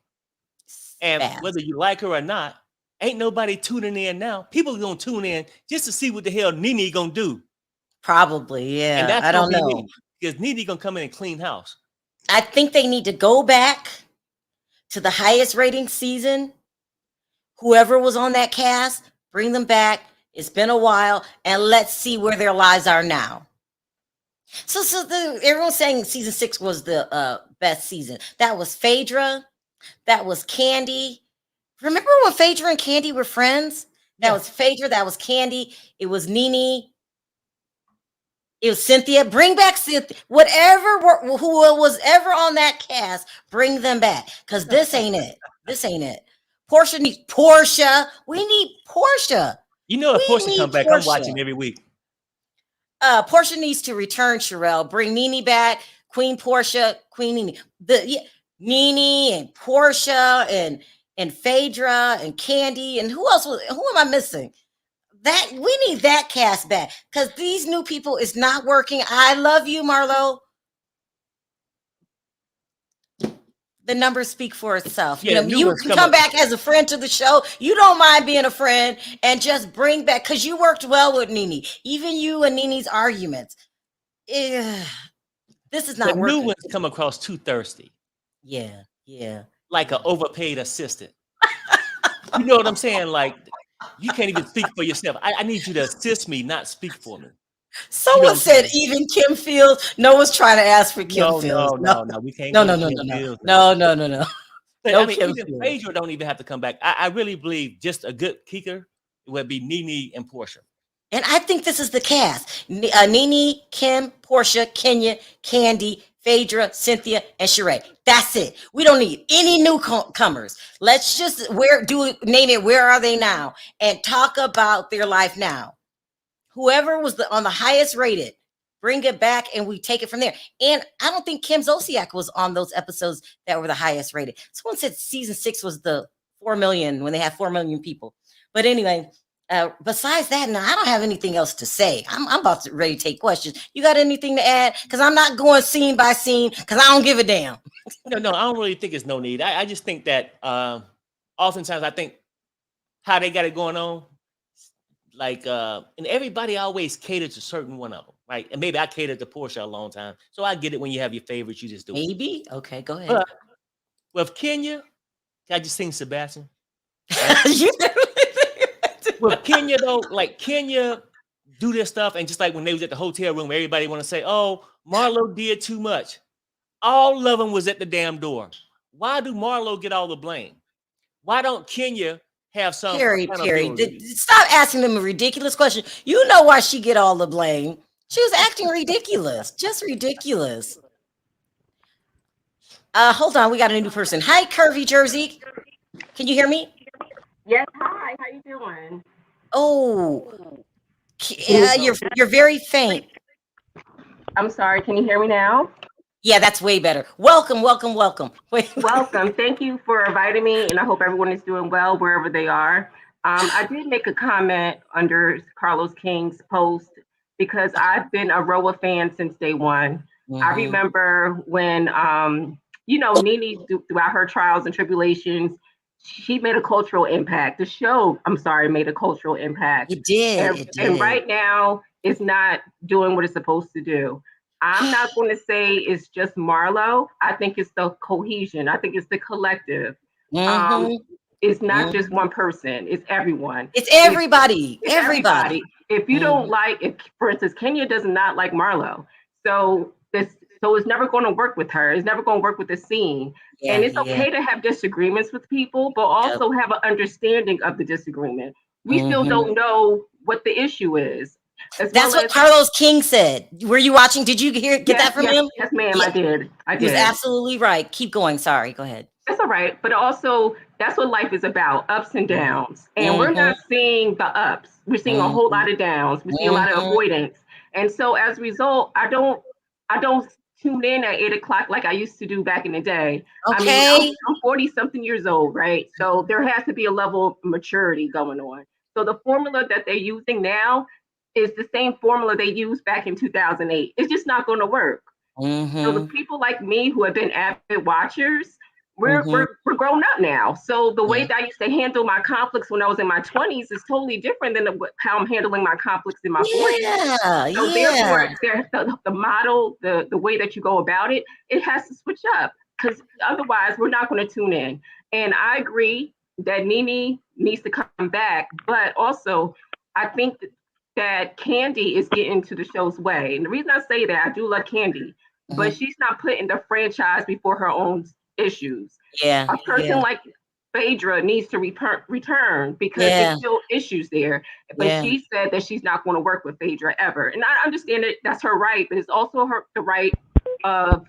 Speaker 2: And whether you like her or not, ain't nobody tuning in now. People are going to tune in just to see what the hell Nene going to do.
Speaker 1: Probably, yeah.
Speaker 2: And that's
Speaker 1: I don't know.
Speaker 2: Because Nene going to come in and clean house.
Speaker 1: I think they need to go back to the highest rating season. Whoever was on that cast, bring them back. It's been a while, and let's see where their lives are now. So everyone's saying season 6 was the best season. That was Phaedra. That was Candy. Remember when Phaedra and Candy were friends? That was Phaedra. That was Candy. It was Nene. It was Cynthia. Bring back Cynthia. Who was ever on that cast, bring them back. Because this ain't it. This ain't it. Portia needs Portia. We need Portia.
Speaker 2: You know, if Portia come back, I'm watching every week.
Speaker 1: Portia needs to return, Sherelle. Bring Nene back. Queen Portia, Queen Nene. Nene and Portia and Phaedra and Candy and who am I missing? That we need that cast back because these new people is not working. I love you, Marlo. The numbers speak for itself.
Speaker 2: Yeah,
Speaker 1: you can come back as a friend to the show. You don't mind being a friend and just bring back because you worked well with Nene. Even you and Nene's arguments. This is not working.
Speaker 2: New ones come across too thirsty.
Speaker 1: Yeah.
Speaker 2: Like an overpaid assistant. You know what I'm saying? Like you can't even speak for yourself. I need you to assist me, not speak for me.
Speaker 1: Someone said even Kim Fields. Noah's trying to ask for Kim Fields.
Speaker 2: No, we can't.
Speaker 1: No.
Speaker 2: But I mean, even Phaedra don't even have to come back. I really believe just a good kicker would be Nene and Portia.
Speaker 1: And I think this is the cast. Nene, Kim, Portia, Kenya, Candy, Phaedra, Cynthia, and Sheree. That's it. We don't need any newcomers. Let's just name it. Where are they now? And talk about their life now. Whoever was on the highest rated, bring it back and we take it from there. And I don't think Kim Zolciak was on those episodes that were the highest rated. Someone said season 6 was the 4 million when they had 4 million people. But anyway, besides that, no, I don't have anything else to say. I'm about to ready to take questions. You got anything to add? Because I'm not going scene by scene because I don't give a damn.
Speaker 2: No, I don't really think it's no need. I just think that oftentimes I think how they got it going on, like, and everybody always caters to certain one of them, right? And maybe I catered to Portia a long time. So I get it when you have your favorites, you just do it.
Speaker 1: Maybe? Okay, go ahead.
Speaker 2: But with Kenya, I just sing Sebastian.
Speaker 1: Right?
Speaker 2: With Kenya, though, like Kenya do this stuff, and just like when they was at the hotel room, everybody want to say, oh, Marlo did too much. All of them was at the damn door. Why do Marlo get all the blame? Why don't Kenya have some
Speaker 1: Perry,
Speaker 2: accountability?
Speaker 1: stop asking them a ridiculous question. You know why she get all the blame. She was acting ridiculous, just ridiculous. Hold on, we got a new person. Hi, Curvy Jersey. Can you hear me?
Speaker 5: Yes, hi. How you doing?
Speaker 1: Oh, you're very faint.
Speaker 5: I'm sorry. Can you hear me now?
Speaker 1: Yeah, that's way better. Welcome. Wait.
Speaker 5: Welcome. Thank you for inviting me, and I hope everyone is doing well wherever they are. I did make a comment under Carlos King's post because I've been a RHOA fan since day one. I remember when, Nene, throughout her trials and tribulations, she made a cultural impact. The show, I'm sorry, made a cultural impact.
Speaker 1: It did.
Speaker 5: And right now, it's not doing what it's supposed to do. I'm not going to say it's just Marlo. I think it's the cohesion. I think it's the collective. It's not just one person. It's everyone.
Speaker 1: It's everybody.
Speaker 5: It's everybody. If you don't like, if for instance, Kenya does not like Marlo, so it's never going to work with her. It's never going to work with the scene.
Speaker 1: Yeah,
Speaker 5: and it's okay to have disagreements with people, but also have an understanding of the disagreement. We still don't know what the issue is.
Speaker 1: That's what Carlos King said. Were you watching? Did you get that from him?
Speaker 5: Yes, ma'am, I did.
Speaker 1: He was absolutely right. Keep going. Sorry, go ahead.
Speaker 5: That's all right. But also, that's what life is about, ups and downs. And we're not seeing the ups. We're seeing a whole lot of downs. We see a lot of avoidance. And so as a result, I don't tune in at 8:00 like I used to do back in the day.
Speaker 1: Okay.
Speaker 5: I mean, I'm 40 something years old, right? So there has to be a level of maturity going on. So the formula that they're using now is the same formula they used back in 2008. It's just not going to work. So the people like me who have been avid watchers, we're grown up now. So the way that I used to handle my conflicts when I was in my 20s is totally different than how I'm handling my conflicts in my 40s. So therefore, the model, the way that you go about it, it has to switch up because otherwise we're not going to tune in. And I agree that Nene needs to come back, but also I think that Candy is getting to the show's way. And the reason I say that, I do love Candy, but she's not putting the franchise before her own issues.
Speaker 1: Yeah.
Speaker 5: A person like Phaedra needs to return because there's still issues there. But she said that she's not going to work with Phaedra ever. And I understand it, that's her right, but it's also the right of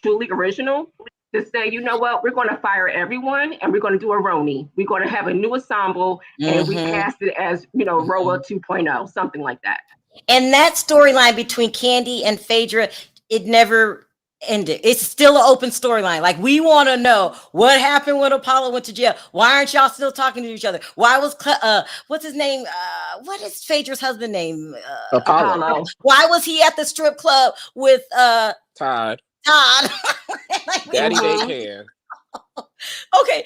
Speaker 5: Julie Original to say, you know what, we're going to fire everyone and we're going to do a RHONY. We're going to have a new ensemble and recast it as, RHOA 2.0, something like that.
Speaker 1: And that storyline between Candy and Phaedra, it never ended. It's still an open storyline. Like, we want to know what happened when Apollo went to jail. Why aren't y'all still talking to each other? Why was what's his name? What is Phaedra's husband name?
Speaker 3: Apollo.
Speaker 1: Why was he at the strip club with
Speaker 6: Todd?
Speaker 1: Like,
Speaker 6: Daddy Daycare.
Speaker 1: Okay.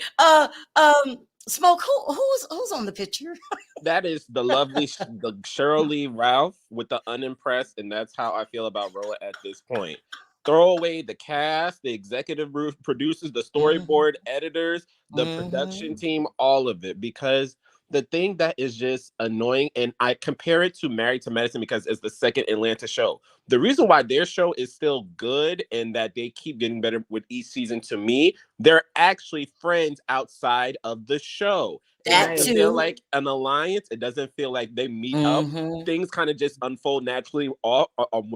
Speaker 1: Smoke. Who's on the picture?
Speaker 6: That is the lovely the Shirley Ralph with the unimpressed, and that's how I feel about RHOA at this point. Throw away the cast, the executive producers, the storyboard editors, the production team, all of it, because the thing that is just annoying, and I compare it to Married to Medicine because it's the second Atlanta show. The reason why their show is still good and that they keep getting better with each season, to me, they're actually friends outside of the show. It doesn't feel like an alliance. It doesn't feel like they meet up. Things kind of just unfold naturally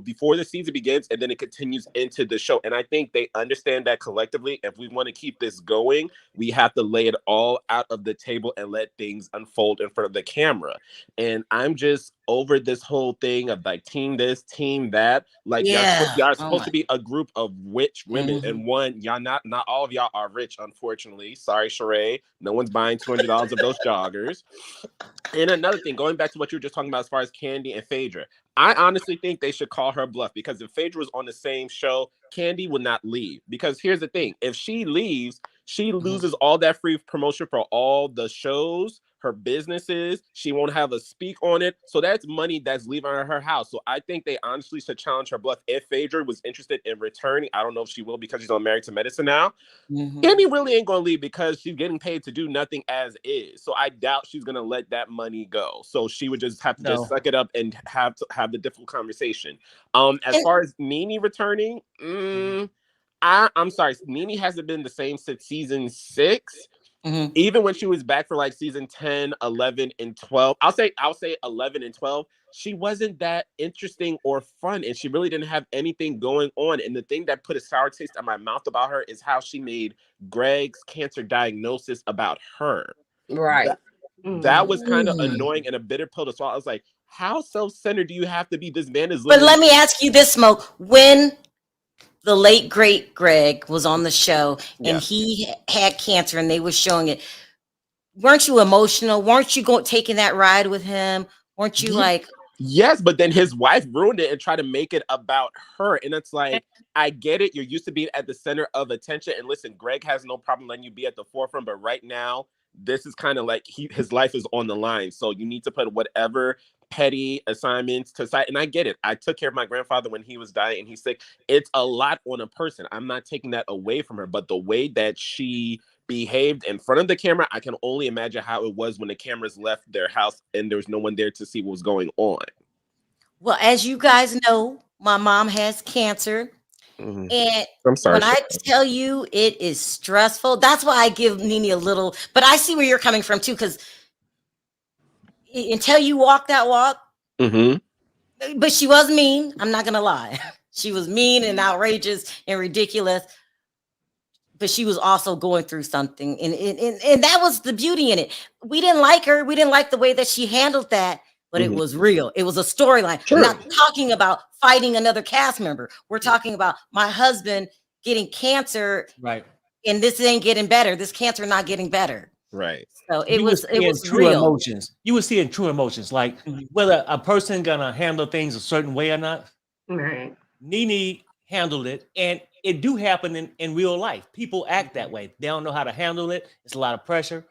Speaker 6: before the season begins, and then it continues into the show. And I think they understand that collectively. If we want to keep this going, we have to lay it all out of the table and let things unfold in front of the camera. And I'm just over this whole thing of like team this, team that. Like y'all are supposed to be a group of rich women, and one, y'all not all of y'all are rich, unfortunately. Sorry, Sheree. No one's buying $200 of those joggers. And another thing, going back to what you were just talking about as far as Candy and Phaedra, I honestly think they should call her bluff, because if Phaedra was on the same show, Candy would not leave. Because here's the thing, if she leaves, she loses all that free promotion for all the shows, her businesses. She won't have a speak on it. So that's money that's leaving her house. So I think they honestly should challenge her bluff. If Phaedra was interested in returning, I don't know if she will because she's on Married to Medicine now. Candy really ain't gonna leave because she's getting paid to do nothing as is. So I doubt she's gonna let that money go. So she would just have to just suck it up and have the difficult conversation. As far as Nene returning, I'm sorry, Nene hasn't been the same since season 6. Even when she was back for like season 10, 11, and 12, I'll say 11 and 12, she wasn't that interesting or fun, and she really didn't have anything going on. And the thing that put a sour taste in my mouth about her is how she made Greg's cancer diagnosis about her.
Speaker 7: Right.
Speaker 6: That was kind of annoying and a bitter pill to swallow. I was like, how self-centered do you have to be? This man is
Speaker 1: But let me ask you this, Smoke. When the late great Greg was on the show and he had cancer and they were showing it, weren't you emotional? Weren't you taking that ride with him? Weren't you like?
Speaker 6: Yes, but then his wife ruined it and tried to make it about her. And it's like, I get it. You're used to being at the center of attention. And listen, Greg has no problem letting you be at the forefront. But right now, this is kind of like his life is on the line. So you need to put whatever petty assignments to side. And I get it. I took care of my grandfather when he was dying and he's sick. It's a lot on a person. I'm not taking that away from her. But the way that she behaved in front of the camera, I can only imagine how it was when the cameras left their house and there was no one there to see what was going on.
Speaker 1: Well, as you guys know, my mom has cancer. And
Speaker 6: I'm sorry.
Speaker 1: When I tell you it is stressful, that's why I give Nene a little, but I see where you're coming from too, because until you walk that walk, but she was mean. I'm not going to lie. She was mean and outrageous and ridiculous. But she was also going through something. And that was the beauty in it. We didn't like her. We didn't like the way that she handled that, but it was real. It was a storyline. We're not talking about fighting another cast member. We're talking about my husband getting cancer.
Speaker 2: Right.
Speaker 1: And this ain't getting better. This cancer not getting better.
Speaker 6: Right.
Speaker 1: So it was
Speaker 2: true
Speaker 1: real.
Speaker 2: Emotions. You were seeing true emotions, like whether a person gonna handle things a certain way or not.
Speaker 5: Right.
Speaker 2: Nene handled it, and it do happen in real life. People act that way. They don't know how to handle it. It's a lot of pressure.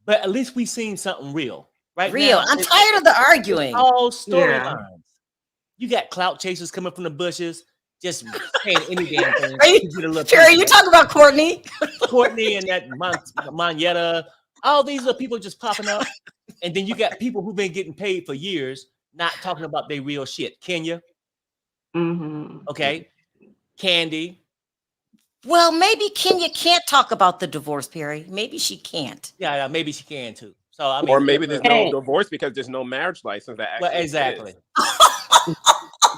Speaker 2: But at least we've seen something real. Right
Speaker 1: real.
Speaker 2: now,
Speaker 1: I'm tired of the arguing.
Speaker 2: All storylines. You got clout chasers coming from the bushes, just saying any damn thing.
Speaker 1: Are you talking about Courtney?
Speaker 2: Courtney and that Manetta. All these little people just popping up. And then you got people who've been getting paid for years not talking about their real shit. Kenya. Okay. Candy.
Speaker 1: Well, maybe Kenya can't talk about the divorce, Perry. Maybe she can't.
Speaker 2: Yeah, maybe she can too. So I mean,
Speaker 6: or maybe there's no divorce because there's no marriage license that actually
Speaker 2: exactly.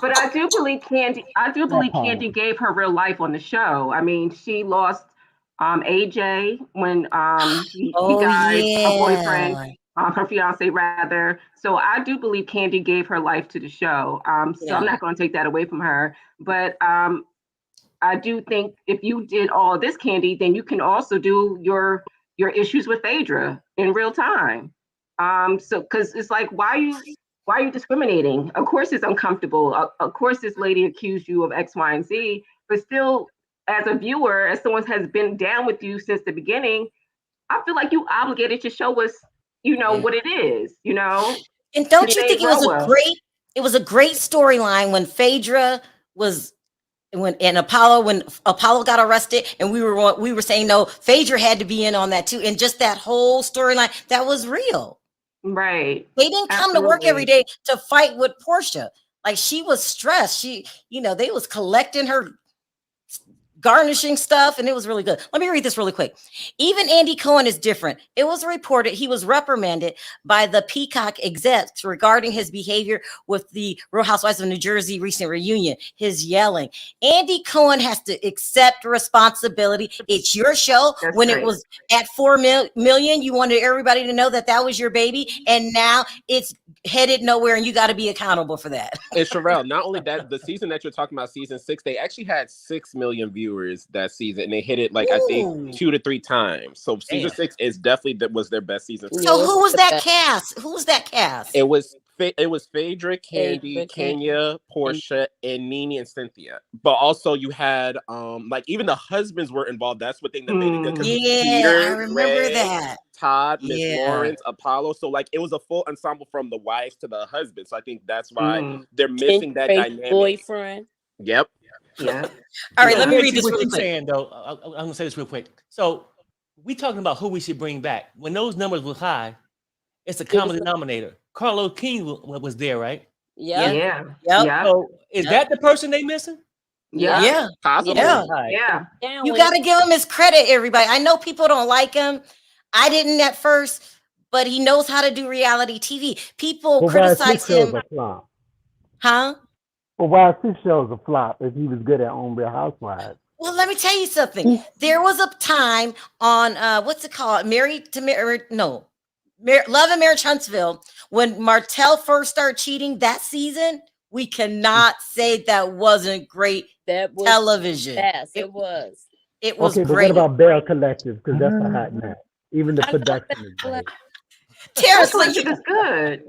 Speaker 5: But I do believe Candy. Candy gave her real life on the show. I mean, she lost AJ when he died. Her boyfriend, her fiance rather. So I do believe Candy gave her life to the show. So I'm not going to take that away from her. But I do think if you did all of this, Candy, then you can also do your issues with Phaedra in real time. So because it's like, why are you discriminating? Of course it's uncomfortable. Of course this lady accused you of X, Y, and Z, but still, as a viewer, as someone has been down with you since the beginning, I feel like you obligated to show us, what it is,
Speaker 1: And don't you think it was a great storyline when Phaedra was when Apollo got arrested, and we were saying no, Phaedra had to be in on that too, and just that whole storyline that was real.
Speaker 5: Right.
Speaker 1: They didn't come to work every day to fight with Portia. Like, she was stressed. She, they was collecting her garnishing stuff, and it was really good. Let me read this really quick. Even Andy Cohen is different. It was reported he was reprimanded by the Peacock execs regarding his behavior with the Real Housewives of New Jersey recent reunion. His yelling. Andy Cohen has to accept responsibility. It's your show. It was at 4 million, you wanted everybody to know that was your baby, and now it's headed nowhere, and you got to be accountable for that.
Speaker 6: And Sherelle, not only that, the season that you're talking about, season 6, they actually had 6 million viewers that season, and they hit it I think 2 to 3 times. So season 6 is definitely was their best season.
Speaker 1: So who was that cast? It was
Speaker 6: it was Phaedra, Candy,
Speaker 7: Phaedra,
Speaker 6: Kenya, Portia, and Nene and Cynthia. But also you had like even the husbands were involved. That's what thing that made it good because
Speaker 1: Yeah, I
Speaker 6: Peter,
Speaker 1: remember
Speaker 6: Ray,
Speaker 1: that.
Speaker 6: Todd, Miss
Speaker 1: Yeah.
Speaker 6: Lawrence, Apollo. So like it was a full ensemble from the wives to the husbands. So I think that's why they're missing that
Speaker 7: Faith's
Speaker 6: dynamic.
Speaker 7: boyfriend.
Speaker 6: Yep.
Speaker 5: Yeah.
Speaker 1: All right, let me
Speaker 2: I
Speaker 1: read
Speaker 2: see
Speaker 1: this
Speaker 2: what
Speaker 1: really
Speaker 2: you're
Speaker 1: quick.
Speaker 2: saying, though. I'm gonna say this real quick. So we talking about who we should bring back. When those numbers were high, it's a common denominator. Carlo King was there, right?
Speaker 7: Yeah.
Speaker 5: Yeah.
Speaker 1: Yep.
Speaker 5: Yeah.
Speaker 2: So is that the person they missing?
Speaker 5: Yeah.
Speaker 1: Yeah.
Speaker 6: Possibly.
Speaker 1: Yeah.
Speaker 2: All right.
Speaker 5: Yeah.
Speaker 7: Down
Speaker 1: You
Speaker 7: with
Speaker 1: got
Speaker 7: it.
Speaker 1: to give him his credit, everybody. I know people don't like him. I didn't at first, but he knows how to do reality TV. People
Speaker 8: But why is his
Speaker 1: criticize
Speaker 8: shows
Speaker 1: him.
Speaker 8: a flop?
Speaker 1: Huh?
Speaker 8: But why is his shows a flop if he was good at On Real Housewives?
Speaker 1: Well, let me tell you something. There was a time on what's it called? Love and Marriage Huntsville, when Martell first started cheating that season. We cannot say that wasn't great
Speaker 7: That was
Speaker 1: television.
Speaker 7: fast. It was.
Speaker 1: It was
Speaker 8: Okay, but
Speaker 1: great.
Speaker 8: what about Bell Collective? Because that's a hot mess. Even the
Speaker 7: I love
Speaker 8: production is
Speaker 7: Bell
Speaker 8: great.
Speaker 1: Terrence,
Speaker 5: Collective is good.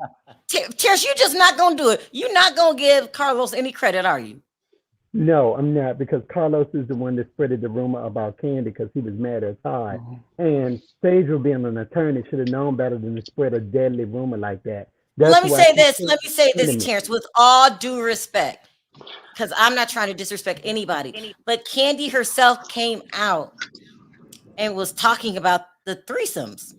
Speaker 1: Terrence, you just not gonna do it. You're not gonna give Carlos any credit, are you?
Speaker 8: No, I'm not, because Carlos is the one that spreaded the rumor about Candy because he was mad at Todd. And Phaedra, being an attorney, should have known better than to spread a deadly rumor like that.
Speaker 1: Let me
Speaker 8: why
Speaker 1: say
Speaker 8: she
Speaker 1: this.
Speaker 8: can't
Speaker 1: Let me say this,
Speaker 8: enemy.
Speaker 1: Terrence, with all due respect, because I'm not trying to disrespect anybody, but Candy herself came out and was talking about the threesomes.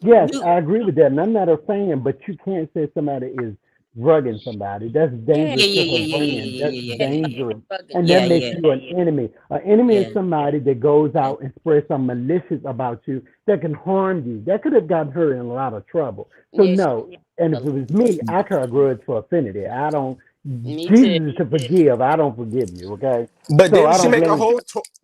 Speaker 8: Yes, I agree with that, and I'm not a fan, but you can't say somebody is drugging somebody. That's dangerous to her brand. That's dangerous, and
Speaker 1: Yeah,
Speaker 8: that makes
Speaker 1: yeah.
Speaker 8: you an enemy. An enemy
Speaker 1: Yeah.
Speaker 8: is somebody that goes out and spreads something malicious about you that can harm you. That could have gotten her in a lot of trouble. So
Speaker 7: Yes.
Speaker 8: no, and if it was me, I carry a grudge for affinity. I don't.
Speaker 7: Me
Speaker 8: Jesus
Speaker 7: too.
Speaker 8: is to forgive. I don't forgive you. Okay.
Speaker 6: But
Speaker 8: So I
Speaker 6: didn't she
Speaker 8: don't
Speaker 6: make a
Speaker 8: blame.
Speaker 6: whole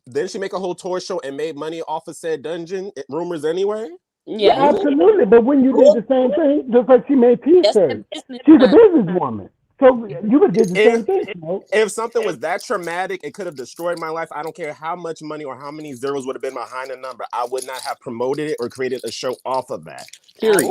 Speaker 6: didn't she make a whole tour show and made money off of said dungeon rumors anyway?
Speaker 8: Yeah,
Speaker 7: Yeah.
Speaker 8: absolutely. But when you did the same thing, just like she made
Speaker 7: That's
Speaker 8: T-shirts,
Speaker 7: the business
Speaker 8: she's a
Speaker 7: plan.
Speaker 8: businesswoman. So you would did the same thing. You know?
Speaker 6: If something was that traumatic, it could have destroyed my life. I don't care how much money or how many zeros would have been behind the number. I would not have promoted it or created a show off of that. Period.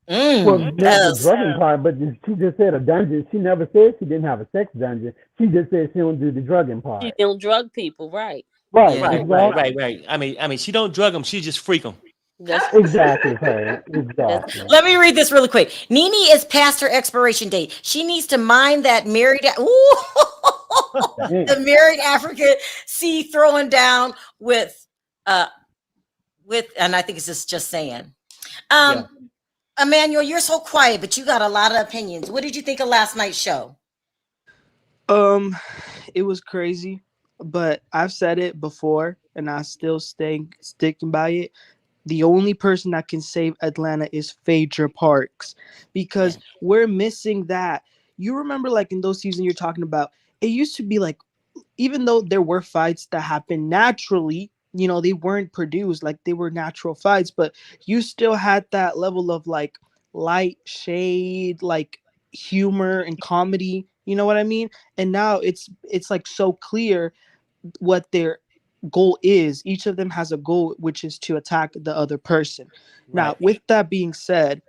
Speaker 8: Well, not the
Speaker 1: Yes.
Speaker 8: drugging part, but she just said a dungeon. She never said she didn't have a sex dungeon. She just said she don't do the drugging part.
Speaker 7: She don't drug people, right?
Speaker 8: Right,
Speaker 1: Yeah.
Speaker 8: exactly.
Speaker 2: Right. I mean, she don't drug them. She just freak them.
Speaker 7: That's
Speaker 8: Exactly, Perry. Exactly.
Speaker 1: Let me read this really quick. Nene is past her expiration date. She needs to mind that the married African see throwing down with, and I think it's just saying. Emmanuel, you're so quiet, but you got a lot of opinions. What did you think of last night's show?
Speaker 9: It was crazy, but I've said it before, and I still sticking by it. The only person that can save Atlanta is Phaedra Parks, because we're missing that. You remember, like in those seasons you're talking about, it used to be like, even though there were fights that happened naturally, you know, they weren't produced, like they were natural fights, but you still had that level of like light shade, like humor and comedy. You know what I mean? And now it's like so clear what their goal is. Each of them has a goal, which is to attack the other person. Now,
Speaker 2: Right.
Speaker 9: with that being said,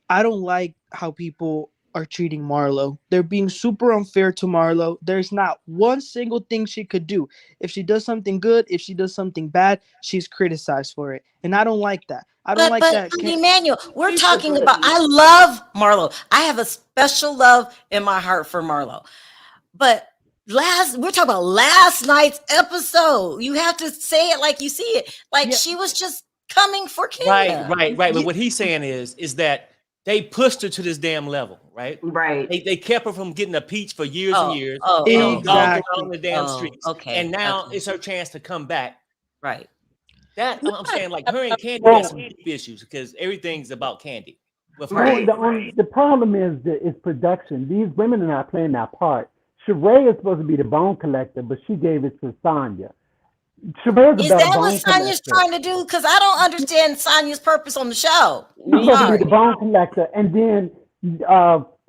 Speaker 9: I don't like how people are treating Marlo. They're being super unfair to Marlo. There's not one single thing she could do. If she does something good, if she does something bad, she's criticized for it. And I don't like that. I don't like that.
Speaker 1: Emmanuel, we're talking about, I love Marlo. I have a special love in my heart for Marlo. But we're talking about last night's episode. You have to say it like you see it. Like she was just coming for Kenya.
Speaker 2: Right. But what he's saying is that they pushed her to this damn level, right?
Speaker 5: Right.
Speaker 2: They kept her from getting a peach for years and years.
Speaker 9: Exactly.
Speaker 2: On the damn streets.
Speaker 1: Okay.
Speaker 2: And now it's her chance to come back.
Speaker 1: Right.
Speaker 2: That I'm saying, like her and Candy got some deep issues because everything's about Candy. With her.
Speaker 5: Right.
Speaker 8: The problem is production. These women are not playing that part. Sheree is supposed to be the bone collector, but she gave it to Sonya. Sheree's
Speaker 1: Is that what Sonya's trying to do? Because I don't understand Sonya's purpose on the show.
Speaker 8: She's supposed to be the bone collector, and then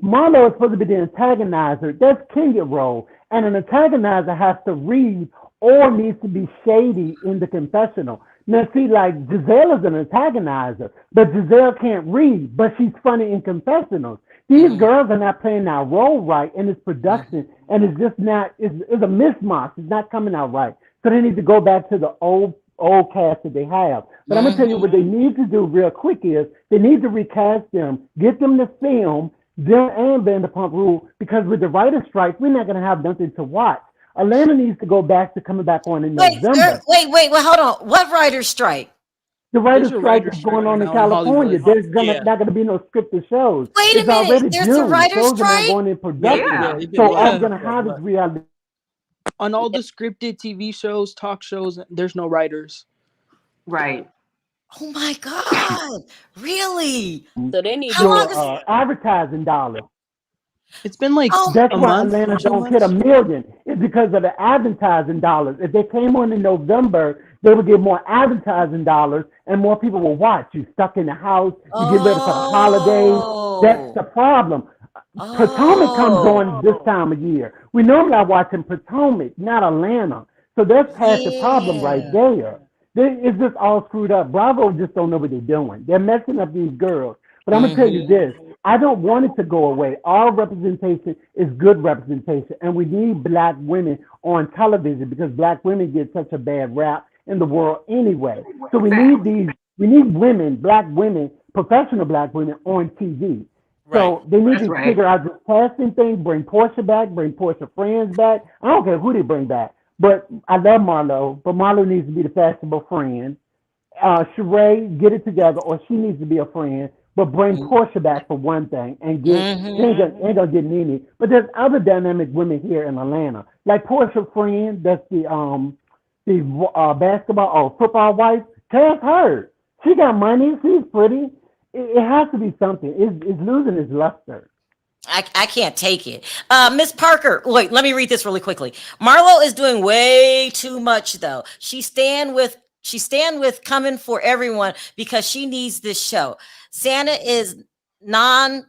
Speaker 8: Marlo is supposed to be the antagonizer. That's Kenya's role, and an antagonizer has to read or needs to be shady in the confessional. Now, see, like Giselle is an antagonizer, but Giselle can't read, but she's funny in confessionals. These girls are not playing our role right in this production, and it's just not. It's a mismatch. It's not coming out right. So they need to go back to the old cast that they have. But I'm gonna tell you what they need to do real quick is they need to recast them, get them to film them and Vanderpump Rule, because with the writer's strike, we're not gonna have nothing to watch. Atlanta needs to go back to coming back on in November.
Speaker 1: Wait, hold on. What writer's strike?
Speaker 8: The writer's
Speaker 9: There's a
Speaker 8: strike
Speaker 9: writer's
Speaker 8: is
Speaker 9: strike
Speaker 8: going
Speaker 9: right
Speaker 8: on in
Speaker 9: now in
Speaker 8: California.
Speaker 9: Hollywood.
Speaker 8: There's
Speaker 2: Yeah.
Speaker 8: not going to be no scripted shows.
Speaker 1: Wait a
Speaker 8: It's
Speaker 1: minute.
Speaker 8: already
Speaker 1: There's a
Speaker 8: June.
Speaker 1: writer's
Speaker 8: Shows are not
Speaker 1: strike?
Speaker 8: going in production.
Speaker 5: Yeah.
Speaker 2: it's been
Speaker 8: So
Speaker 2: going
Speaker 8: all
Speaker 2: on
Speaker 8: we're going to
Speaker 2: for a
Speaker 8: have is
Speaker 2: month.
Speaker 8: reality.
Speaker 9: On all the scripted TV shows, talk shows, there's no writers.
Speaker 5: Right.
Speaker 1: Oh my God. Really?
Speaker 7: So they need
Speaker 1: How
Speaker 7: to
Speaker 1: long
Speaker 7: go.
Speaker 1: is
Speaker 8: Advertising dollars.
Speaker 9: It's been like
Speaker 1: Oh,
Speaker 8: That's
Speaker 9: a
Speaker 8: why
Speaker 9: month,
Speaker 8: Atlanta
Speaker 9: 2
Speaker 8: don't hit a
Speaker 9: months.
Speaker 8: million. It's because of the advertising dollars. If they came on in November, they would get more advertising dollars and more people will watch. You stuck in the house. You get ready for the holidays. That's the problem. Potomac comes on this time of year. We normally are watching Potomac, not Atlanta. So that's half the problem right there. It's just all screwed up. Bravo just don't know what they're doing. They're messing up these girls. But I'm going to tell you this. I don't want it to go away. All representation is good representation. And we need black women on television because black women get such a bad rap in the world anyway. So we need women, black women, professional black women on TV. So they need to figure out this casting thing, bring Portia back, bring Portia friends back. I don't care who they bring back. But I love Marlo, but Marlo needs to be the fashionable friend. Sheree, get it together, or she needs to be a friend. But bring Portia back for one thing, and get ain't gonna get Nene. But there's other dynamic women here in Atlanta, like Portia friend. That's the basketball or football wife. Cast her. She got money. She's pretty. It has to be something. It's losing its luster.
Speaker 1: I can't take it. Miss Parker, wait, let me read this really quickly. Marlo is doing way too much though. She stand with coming for everyone because she needs this show. Santa is non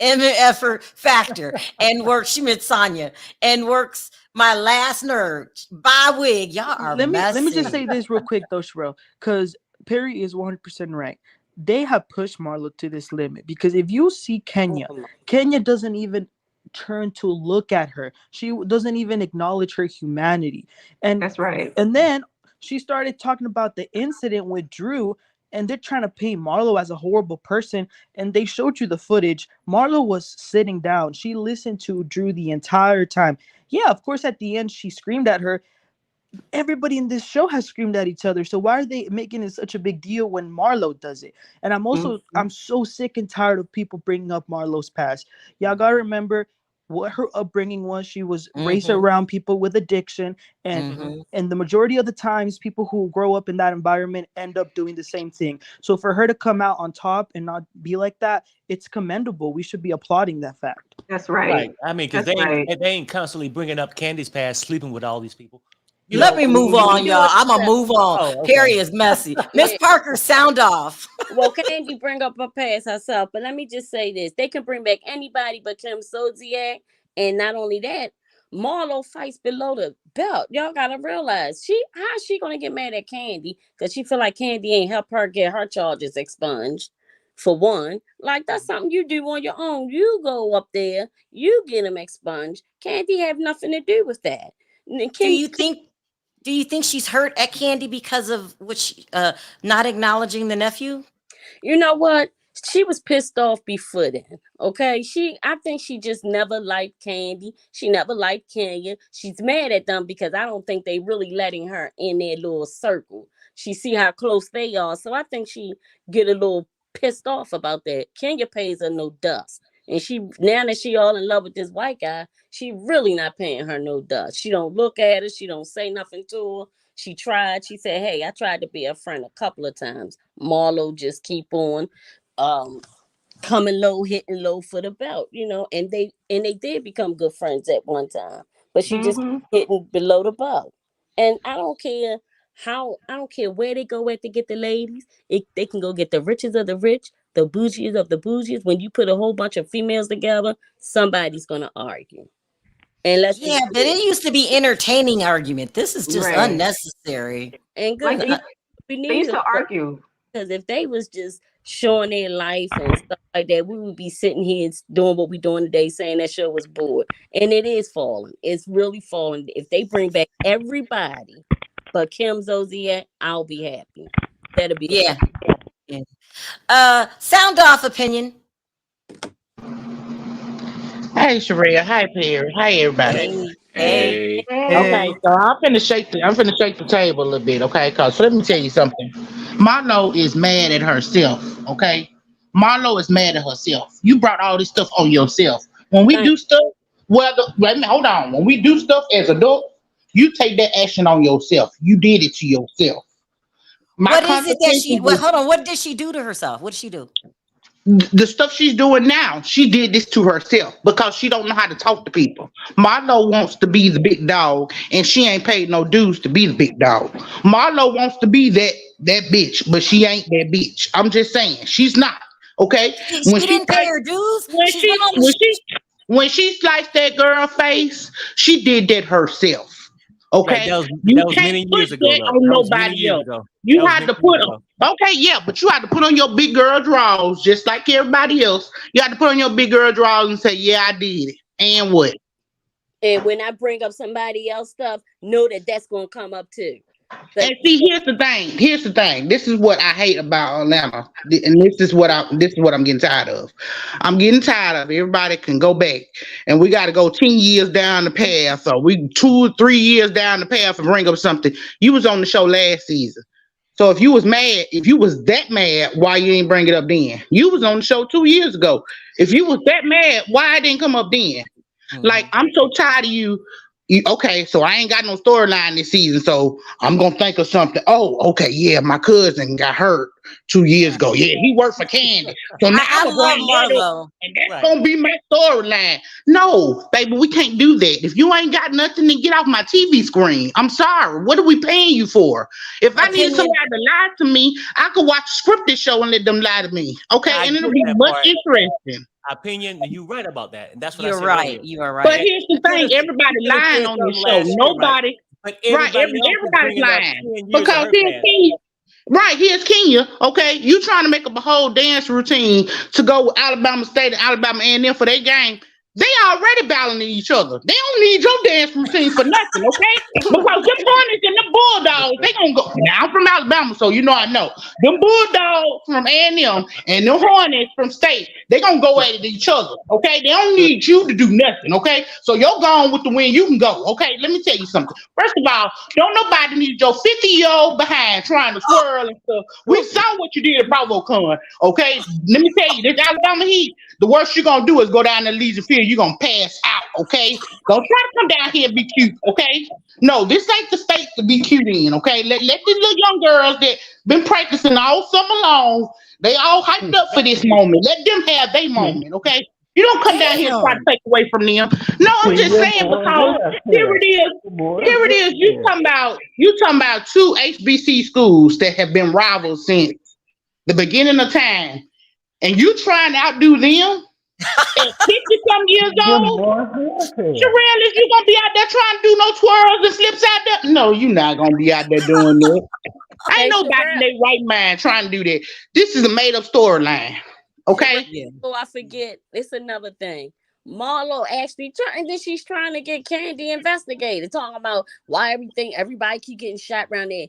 Speaker 1: effort factor and works she meant Sonya and works my last nerve. Buy wig. Y'all are
Speaker 9: Let
Speaker 1: messy.
Speaker 9: me just say this real quick though, Sherelle, because Perry is 100% right. They have pushed Marlo to this limit because if you see Kenya doesn't even turn to look at her. She doesn't even acknowledge her humanity. And
Speaker 5: that's right.
Speaker 9: And then she started talking about the incident with Drew, and they're trying to paint Marlo as a horrible person. And they showed you the footage. Marlo was sitting down. She listened to Drew the entire time. Yeah, of course, at the end, she screamed at her. Everybody in this show has screamed at each other. So why are they making it such a big deal when Marlo does it? And I'm so sick and tired of people bringing up Marlo's past. Y'all gotta remember what her upbringing was. She was raised around people with addiction, and the majority of the times people who grow up in that environment end up doing the same thing. So for her to come out on top and not be like that, it's commendable. We should be applauding that fact.
Speaker 5: That's right.
Speaker 2: Right. I mean, because they ain't constantly bringing up Candy's past, sleeping with all these people.
Speaker 1: Let me move on, y'all. I'm gonna move on.
Speaker 2: Oh, okay.
Speaker 1: Perry is messy. Miss Parker, sound off.
Speaker 7: Well, Candy bring up her past herself, but let me just say this: they can bring back anybody but Kim Zolciak, and not only that, Marlo fights below the belt. Y'all gotta realize how's she gonna get mad at Candy because she feel like Candy ain't help her get her charges expunged. For one, like that's something you do on your own. You go up there, you get them expunged. Candy have nothing to do with that.
Speaker 1: Do you think she's hurt at Candy because of not acknowledging the nephew?
Speaker 7: You know what? She was pissed off before then. Okay. I think she just never liked Candy. She never liked Kenya. She's mad at them because I don't think they really letting her in their little circle. She see how close they are. So I think she get a little pissed off about that. Kenya pays her no dust. And now that she all in love with this white guy, she really not paying her no dust. She don't look at her. She don't say nothing to her. She tried. She said, "Hey, I tried to be a friend a couple of times." Marlo just keep on coming low, hitting low for the belt, and they did become good friends at one time. But she just hitting below the belt. And I don't care where they go at to get the ladies. They can go get the richest of the rich, the bougiest of the bougiest. When you put a whole bunch of females together, somebody's gonna argue. And but
Speaker 1: it used to be entertaining argument. This is just unnecessary.
Speaker 7: And good.
Speaker 5: Like they used to argue.
Speaker 7: Because if they was just showing their life and stuff like that, we would be sitting here doing what we're doing today, saying that show was bored. And it is falling. It's really falling. If they bring back everybody but Kim Zolciak, I'll be happy. That'll be
Speaker 1: Yeah. Sound off opinion.
Speaker 10: Hey, Sharia. Hi, Perry. Hi, everybody.
Speaker 1: Hey.
Speaker 10: Okay, so I'm finna shake the table a little bit, okay? Cause let me tell you something. Marlo is mad at herself, okay? Marlo is mad at herself. You brought all this stuff on yourself. When we do stuff, hold on. When we do stuff as adults, you take that action on yourself. You did it to yourself.
Speaker 1: What is it that she? Well, hold on. What did she do to herself? What did she do?
Speaker 10: The stuff she's doing now, she did this to herself because she don't know how to talk to people. Marlo wants to be the big dog, and she ain't paid no dues to be the big dog. Marlo wants to be that bitch, but she ain't that bitch. I'm just saying, she's not. Okay,
Speaker 1: She didn't pay her dues.
Speaker 10: When she sliced that girl face, she did that herself. Okay,
Speaker 2: that was many years ago.
Speaker 10: On nobody else. You had to put on. Okay, yeah, but you had to put on your big girl drawers just like everybody else. You had to put on your big girl drawers and say, "Yeah, I did it." And what?
Speaker 7: And when I bring up somebody else stuff, know that that's gonna come up too.
Speaker 10: And see, here's the thing. This is what I hate about Atlanta, and this is what I'm getting tired of. I'm getting tired of everybody can go back, and we got to go 10 years down the path, or we 2 or 3 years down the path and bring up something. You was on the show last season, so if you was that mad, why you ain't bring it up then? You was on the show 2 years ago. If you was that mad, why it didn't come up then? Like, I'm so tired of you. Okay, so I ain't got no storyline this season, so I'm gonna think of something. Oh, okay, yeah, my cousin got hurt 2 years ago. Yeah, he worked for Candy. So now
Speaker 1: I love Marlo,
Speaker 10: and that's gonna be my storyline. No, baby, we can't do that. If you ain't got nothing to get off my TV screen, I'm sorry. What are we paying you for? If I needed somebody to lie to me, I could watch a scripted show and let them lie to me. Okay, and it'll be much interesting.
Speaker 2: Opinion, you're right about that, and that's what
Speaker 1: you're
Speaker 2: I said
Speaker 1: right.
Speaker 2: earlier.
Speaker 1: You are right.
Speaker 10: But here's the thing: everybody lying on this show. Nobody, everybody's lying because here's Kenya. Okay, you trying to make up a whole dance routine to go with Alabama State and Alabama A&M for their game. They already battling each other. They don't need your dance routine for nothing, okay? Because them Hornets and the Bulldogs, they gonna go. Now I'm from Alabama, so you know I know. Them Bulldogs from A&M and the Hornets from State, they gonna go at each other, okay? They don't need you to do nothing, okay? So you're gone with the win, you can go, okay? Let me tell you something. First of all, don't nobody need your 50-year-old behind trying to swirl and stuff. We saw what you did at BravoCon, okay? Let me tell you, this Alabama Heat, the worst you're gonna do is go down to Legion Field. You're gonna pass out, okay? Don't try to come down here and be cute, okay? No, this ain't the state to be cute in, okay? Let these little young girls that been practicing all summer long, they all hyped up for this moment. Let them have their moment, okay? You don't come down here and try to take away from them. No, I'm just saying because here it is. You talking about 2 HBC schools that have been rivals since the beginning of time. And you trying to outdo them at 50-some years old? Sherelle, is you gonna be out there trying to do no twirls and slips out there? No, you're not gonna be out there doing that. Ain't nobody in their right mind trying to do that. This is a made-up storyline. Okay?
Speaker 7: So I forget, it's another thing. Marlo actually turned, then she's trying to get Candy investigated, talking about why everybody keep getting shot around there.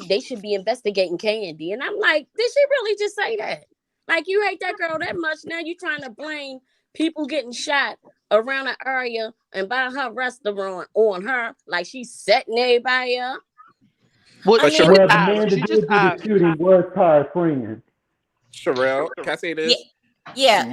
Speaker 7: They should be investigating Candy. And I'm like, did she really just say that? Like, you hate that girl that much, now you trying to blame people getting shot around the area and by her restaurant on her, like she's setting everybody up.
Speaker 8: Well, the man that did the shooting was Ty's friend.
Speaker 6: Sherelle, can I say this?
Speaker 1: Yeah.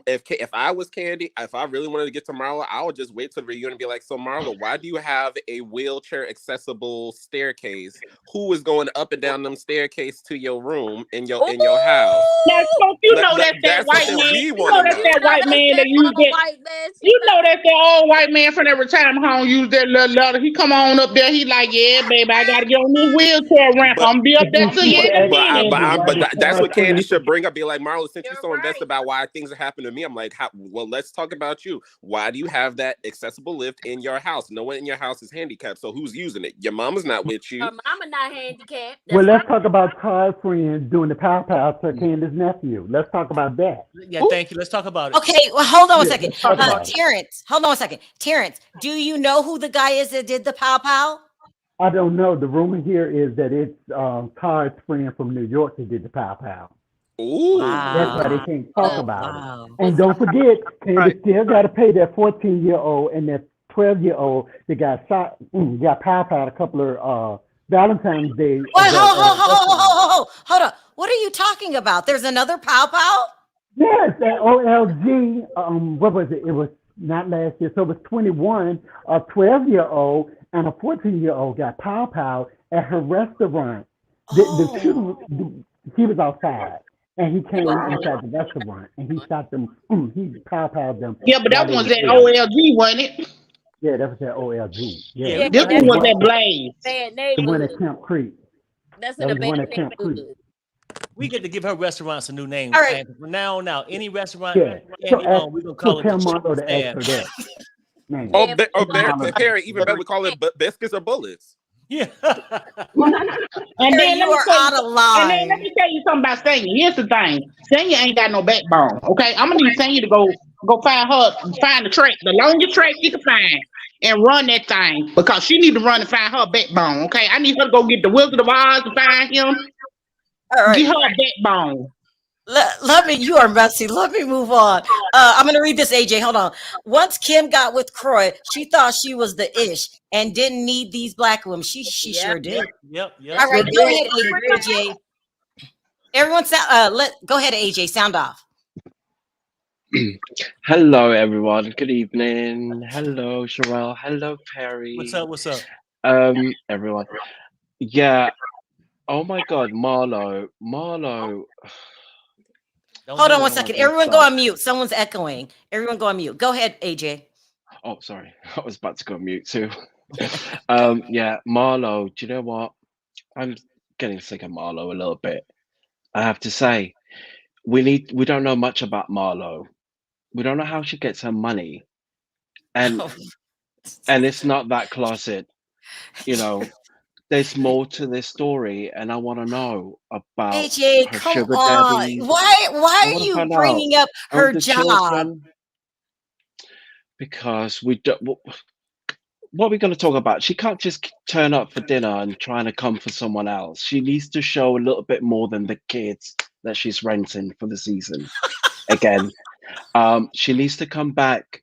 Speaker 6: If I was Candy, if I really wanted to get to Marlo, I would just wait till the reunion and be like, so Marlo, why do you have a wheelchair accessible staircase? Who is going up and down them staircase to your room in your house?
Speaker 10: Now, you know that's that white man. You know that's that white man that used that. You know that's that old white man from that retirement home used that little letter. He come on up there. He like, yeah, baby, I gotta get on this wheelchair ramp. I'm be up there to you.
Speaker 6: But that's what Candy should bring up. Be like, Marlo, since you're so invested asked about why things are happening to me, I'm like, well, let's talk about you. Why do you have that accessible lift in your house? No one in your house is handicapped, so who's using it? Your mama's not with you.
Speaker 7: Her mama not handicapped.
Speaker 8: Well, let's talk about Todd's friend doing the pow pow to Candace's nephew. Let's talk about that.
Speaker 2: Yeah, thank you. Let's talk about it.
Speaker 1: Okay, well, hold on a second.
Speaker 8: let's talk about it.
Speaker 1: Terrence, hold on a second. Terrence, do you know who the guy is that did the pow pow?
Speaker 8: I don't know. The rumor here is that it's Todd's friend from New York that did the pow pow.
Speaker 6: Ooh.
Speaker 8: That's why they can't talk about
Speaker 1: wow.
Speaker 8: it. And don't forget, Candace still got to pay that 14-year-old and that 12-year-old that got shot, got pow powed a couple of Valentine's Day.
Speaker 1: Wait, hold on. What are you talking about? There's another pow pow?
Speaker 8: Yes, that OLG. What was it? It was not last year. So it was 21. A 12-year-old and a 14-year-old got pow pow at her restaurant. The shooter, he was outside. And he came inside the restaurant and he shot them. He pow powed them.
Speaker 10: Yeah, but that was at OLG, wasn't it?
Speaker 8: Yeah, that was at OLG.
Speaker 7: Yeah,
Speaker 10: This one was at Blaze.
Speaker 7: Bad
Speaker 8: The one
Speaker 7: neighborhood.
Speaker 8: at Camp Creek.
Speaker 7: That's
Speaker 8: That
Speaker 7: in a
Speaker 8: was one
Speaker 7: bad
Speaker 8: at Camp Creek.
Speaker 7: neighborhood.
Speaker 2: We get to give her restaurants a new name.
Speaker 1: All right.
Speaker 2: From now on out, any restaurant,
Speaker 8: Yeah. So
Speaker 2: we're going to call it
Speaker 8: tell
Speaker 2: the
Speaker 8: Marlo to
Speaker 2: Stand.
Speaker 8: ask her that. Man.
Speaker 6: Perry, even better, we call it biscuits or bullets.
Speaker 2: Yeah.
Speaker 10: And then
Speaker 1: You are out of
Speaker 10: and then
Speaker 1: line.
Speaker 10: let me tell you something about Sanya. Here's the thing. Sanya ain't got no backbone. Okay, I'm gonna need Sanya to go find the track, the longest track she can find, and run that thing because she need to run and find her backbone. Okay, I need her to go get the Wizard of Oz to find him.
Speaker 1: All right.
Speaker 10: Get her a backbone.
Speaker 1: Let me, you are messy. Let me move on. I'm going to read this, AJ. Hold on. Once Kim got with Croy, she thought she was the ish and didn't need these black women. She sure did.
Speaker 2: Yep.
Speaker 1: All right, go ahead, AJ. Everyone, go ahead, AJ. Sound off.
Speaker 11: Hello, everyone. Good evening. Hello, Sherelle. Hello, Perry.
Speaker 2: What's up?
Speaker 11: Everyone. Yeah. Oh my God, Marlo.
Speaker 1: Hold on one second. Everyone go on mute. Someone's echoing. Everyone go on mute. Go ahead, AJ.
Speaker 11: Oh, sorry. I was about to go on mute too. Yeah, Marlo, do you know what? I'm getting sick of Marlo a little bit. I have to say, we don't know much about Marlo. We don't know how she gets her money. And it's not that closet, you know. There's more to this story, and I want to know about
Speaker 1: AJ,
Speaker 11: her
Speaker 1: come
Speaker 11: sugar
Speaker 1: on.
Speaker 11: daddies.
Speaker 1: Why are you bringing up her
Speaker 11: the
Speaker 1: job?
Speaker 11: children. Because we don't. What are we going to talk about? She can't just turn up for dinner and trying to come for someone else. She needs to show a little bit more than the kids that she's renting for the season. Again, she needs to come back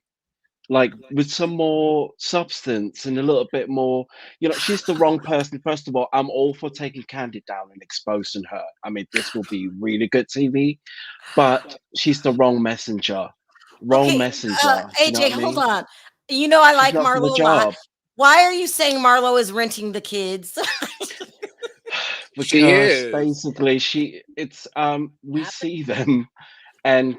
Speaker 11: like with some more substance and a little bit more, you know. She's the wrong person. First of all, I'm all for taking Candy down and exposing her. I mean, this will be really good TV, but she's the wrong messenger. Messenger.
Speaker 1: AJ, hold on. You know I like
Speaker 11: not for the
Speaker 1: Marlo a lot.
Speaker 11: job.
Speaker 1: Why are you saying Marlo is renting the kids?
Speaker 11: Because basically we see them, and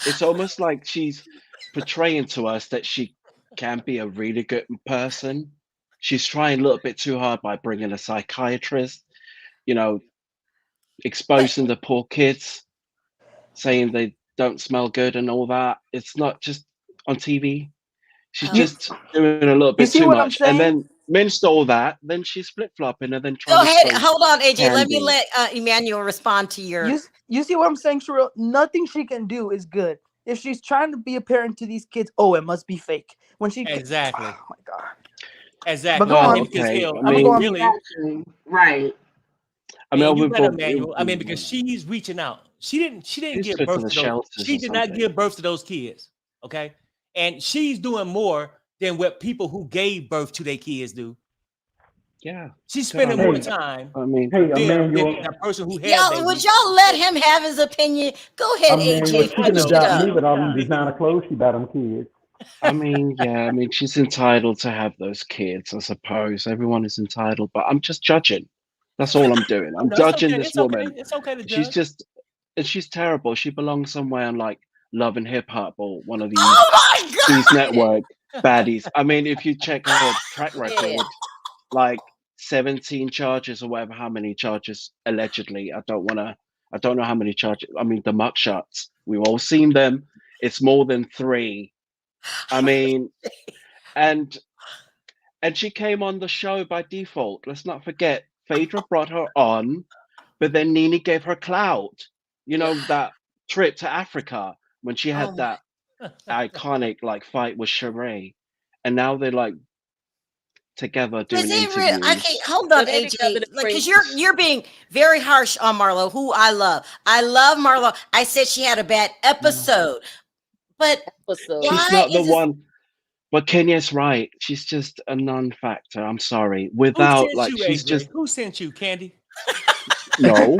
Speaker 11: it's almost like she's portraying to us that she can be a really good person. She's trying a little bit too hard by bringing a psychiatrist, you know, exposing the poor kids, saying they don't smell good and all that. It's not just on TV. She's just doing a little bit too much. And then minced all that, then she's flip-flopping and then trying
Speaker 1: Go ahead.
Speaker 11: to
Speaker 1: Hold on, AJ. Let me
Speaker 11: Candy.
Speaker 1: let Emmanuel respond to your...
Speaker 9: You see what I'm saying, Sherelle? Nothing she can do is good. If she's trying to be a parent to these kids, it must be fake. When she
Speaker 2: Exactly.
Speaker 9: Oh my God.
Speaker 2: Exactly.
Speaker 9: But go on.
Speaker 11: Okay.
Speaker 2: I mean, really,
Speaker 5: Right.
Speaker 11: I mean,
Speaker 2: you better, Emmanuel. I mean, because she's reaching out. She didn't give birth to those.
Speaker 11: shelters
Speaker 2: She
Speaker 11: or
Speaker 2: did not
Speaker 11: something.
Speaker 2: give birth to those kids. Okay, and she's doing more than what people who gave birth to their kids do.
Speaker 11: Yeah.
Speaker 2: She's spending
Speaker 8: Hey,
Speaker 2: more time
Speaker 11: I mean,
Speaker 2: than
Speaker 8: Emmanuel.
Speaker 2: the person who had
Speaker 1: Y'all,
Speaker 2: babies.
Speaker 1: would y'all let him have his opinion? Go ahead, AJ.
Speaker 8: She could
Speaker 1: Finish
Speaker 8: have
Speaker 1: it
Speaker 8: dropped
Speaker 1: up.
Speaker 8: me with all them designer clothes she bought them kids.
Speaker 11: I mean, yeah, I mean, she's entitled to have those kids, I suppose. Everyone is entitled, but I'm just judging. That's all I'm doing. I'm
Speaker 2: No,
Speaker 11: judging
Speaker 2: okay.
Speaker 11: this
Speaker 2: It's
Speaker 11: woman.
Speaker 2: okay. It's okay to
Speaker 11: She's
Speaker 2: judge.
Speaker 11: she's terrible. She belongs somewhere on like Love and Hip Hop or one of these
Speaker 1: Oh my God!
Speaker 11: these network baddies. I mean, if you check her track record, like 17 charges or whatever, how many charges allegedly? I don't know how many charges. I mean, the mugshots. We've all seen them. It's more than 3. I mean, and she came on the show by default. Let's not forget, Phaedra brought her on, but then Nene gave her clout. You know, that trip to Africa when she had that iconic like fight with Sheree, and now they're like together doing interviews.
Speaker 1: I can't hold on, AJ. Like, because you're being very harsh on Marlo, who I love. I love Marlo. I said she had a bad episode, but
Speaker 11: she's not the one. But Kenya's right. She's just a non-factor. I'm sorry. Without
Speaker 2: Who
Speaker 11: like,
Speaker 2: sent you,
Speaker 11: she's
Speaker 2: AJ?
Speaker 11: just
Speaker 2: Who sent you, Candy?
Speaker 11: no.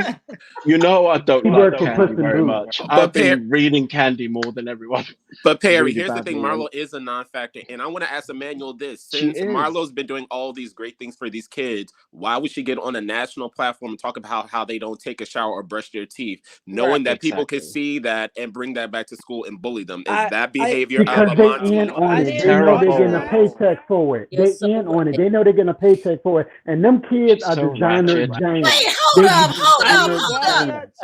Speaker 11: You know I don't
Speaker 8: He
Speaker 11: like
Speaker 8: worked for
Speaker 11: Candy
Speaker 8: Puss in
Speaker 11: very
Speaker 8: Boots.
Speaker 11: much.
Speaker 6: But
Speaker 11: I've been reading Candy more than everyone.
Speaker 6: But Perry,
Speaker 11: Really
Speaker 6: here's the
Speaker 11: badly,
Speaker 6: thing:
Speaker 11: and
Speaker 6: Marlo is a non-factor, and I want to ask Emmanuel this:
Speaker 11: she
Speaker 6: since
Speaker 11: is.
Speaker 6: Marlo's been doing all these great things for these kids, why would she get on a national platform and talk about how they don't take a shower or brush their teeth, knowing that people could see that and bring that back to school and bully them? Is that behavior a
Speaker 8: because
Speaker 6: la
Speaker 8: they
Speaker 6: Monty?
Speaker 8: in on it. They know they're getting a paycheck for it. They in on it. They know they're getting a paycheck for it. And them kids are
Speaker 11: so
Speaker 8: designer
Speaker 11: ratchet.
Speaker 8: jams.
Speaker 1: Wait, hold up.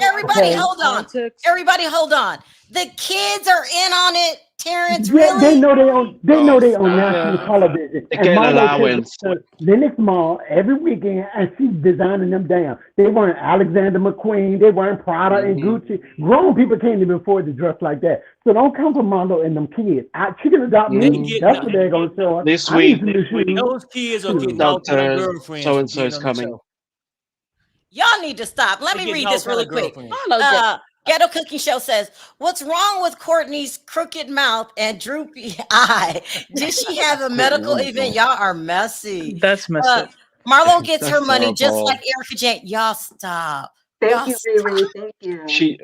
Speaker 1: Everybody, hold on. Everybody, hold on. The kids are in on it. Terrence,
Speaker 8: Yeah,
Speaker 1: really?
Speaker 8: they know they on. They know they on
Speaker 11: stop.
Speaker 8: national television.
Speaker 11: They
Speaker 8: And
Speaker 11: get an
Speaker 8: Marlo
Speaker 11: allowance.
Speaker 8: Lennox Mall every weekend, and she's designing them down. They weren't Alexander McQueen. They weren't Prada and Gucci. Grown people can't even afford to dress like that. So don't come for Marlo and them kids. She can adopt me. That's what they're gonna show us.
Speaker 11: This
Speaker 8: I need
Speaker 11: week,
Speaker 8: some new shoes.
Speaker 2: Those kids are getting all kind of girlfriends.
Speaker 11: so and so
Speaker 2: from
Speaker 11: is
Speaker 2: being on the
Speaker 11: coming.
Speaker 2: show.
Speaker 1: Y'all need to stop. Let
Speaker 2: They're
Speaker 1: me
Speaker 2: getting
Speaker 1: read this
Speaker 2: all
Speaker 1: really
Speaker 2: kind of
Speaker 1: quick.
Speaker 2: girlfriends.
Speaker 1: Ghetto Cooking Show says, "What's wrong with Courtney's crooked mouth and droopy eye? Did she have a medical event? Y'all are messy."
Speaker 9: That's messed up.
Speaker 1: Marlo gets her
Speaker 11: That's
Speaker 1: money just
Speaker 11: horrible.
Speaker 1: like Erica Jane. Y'all stop.
Speaker 5: Thank you, Riri. Thank you.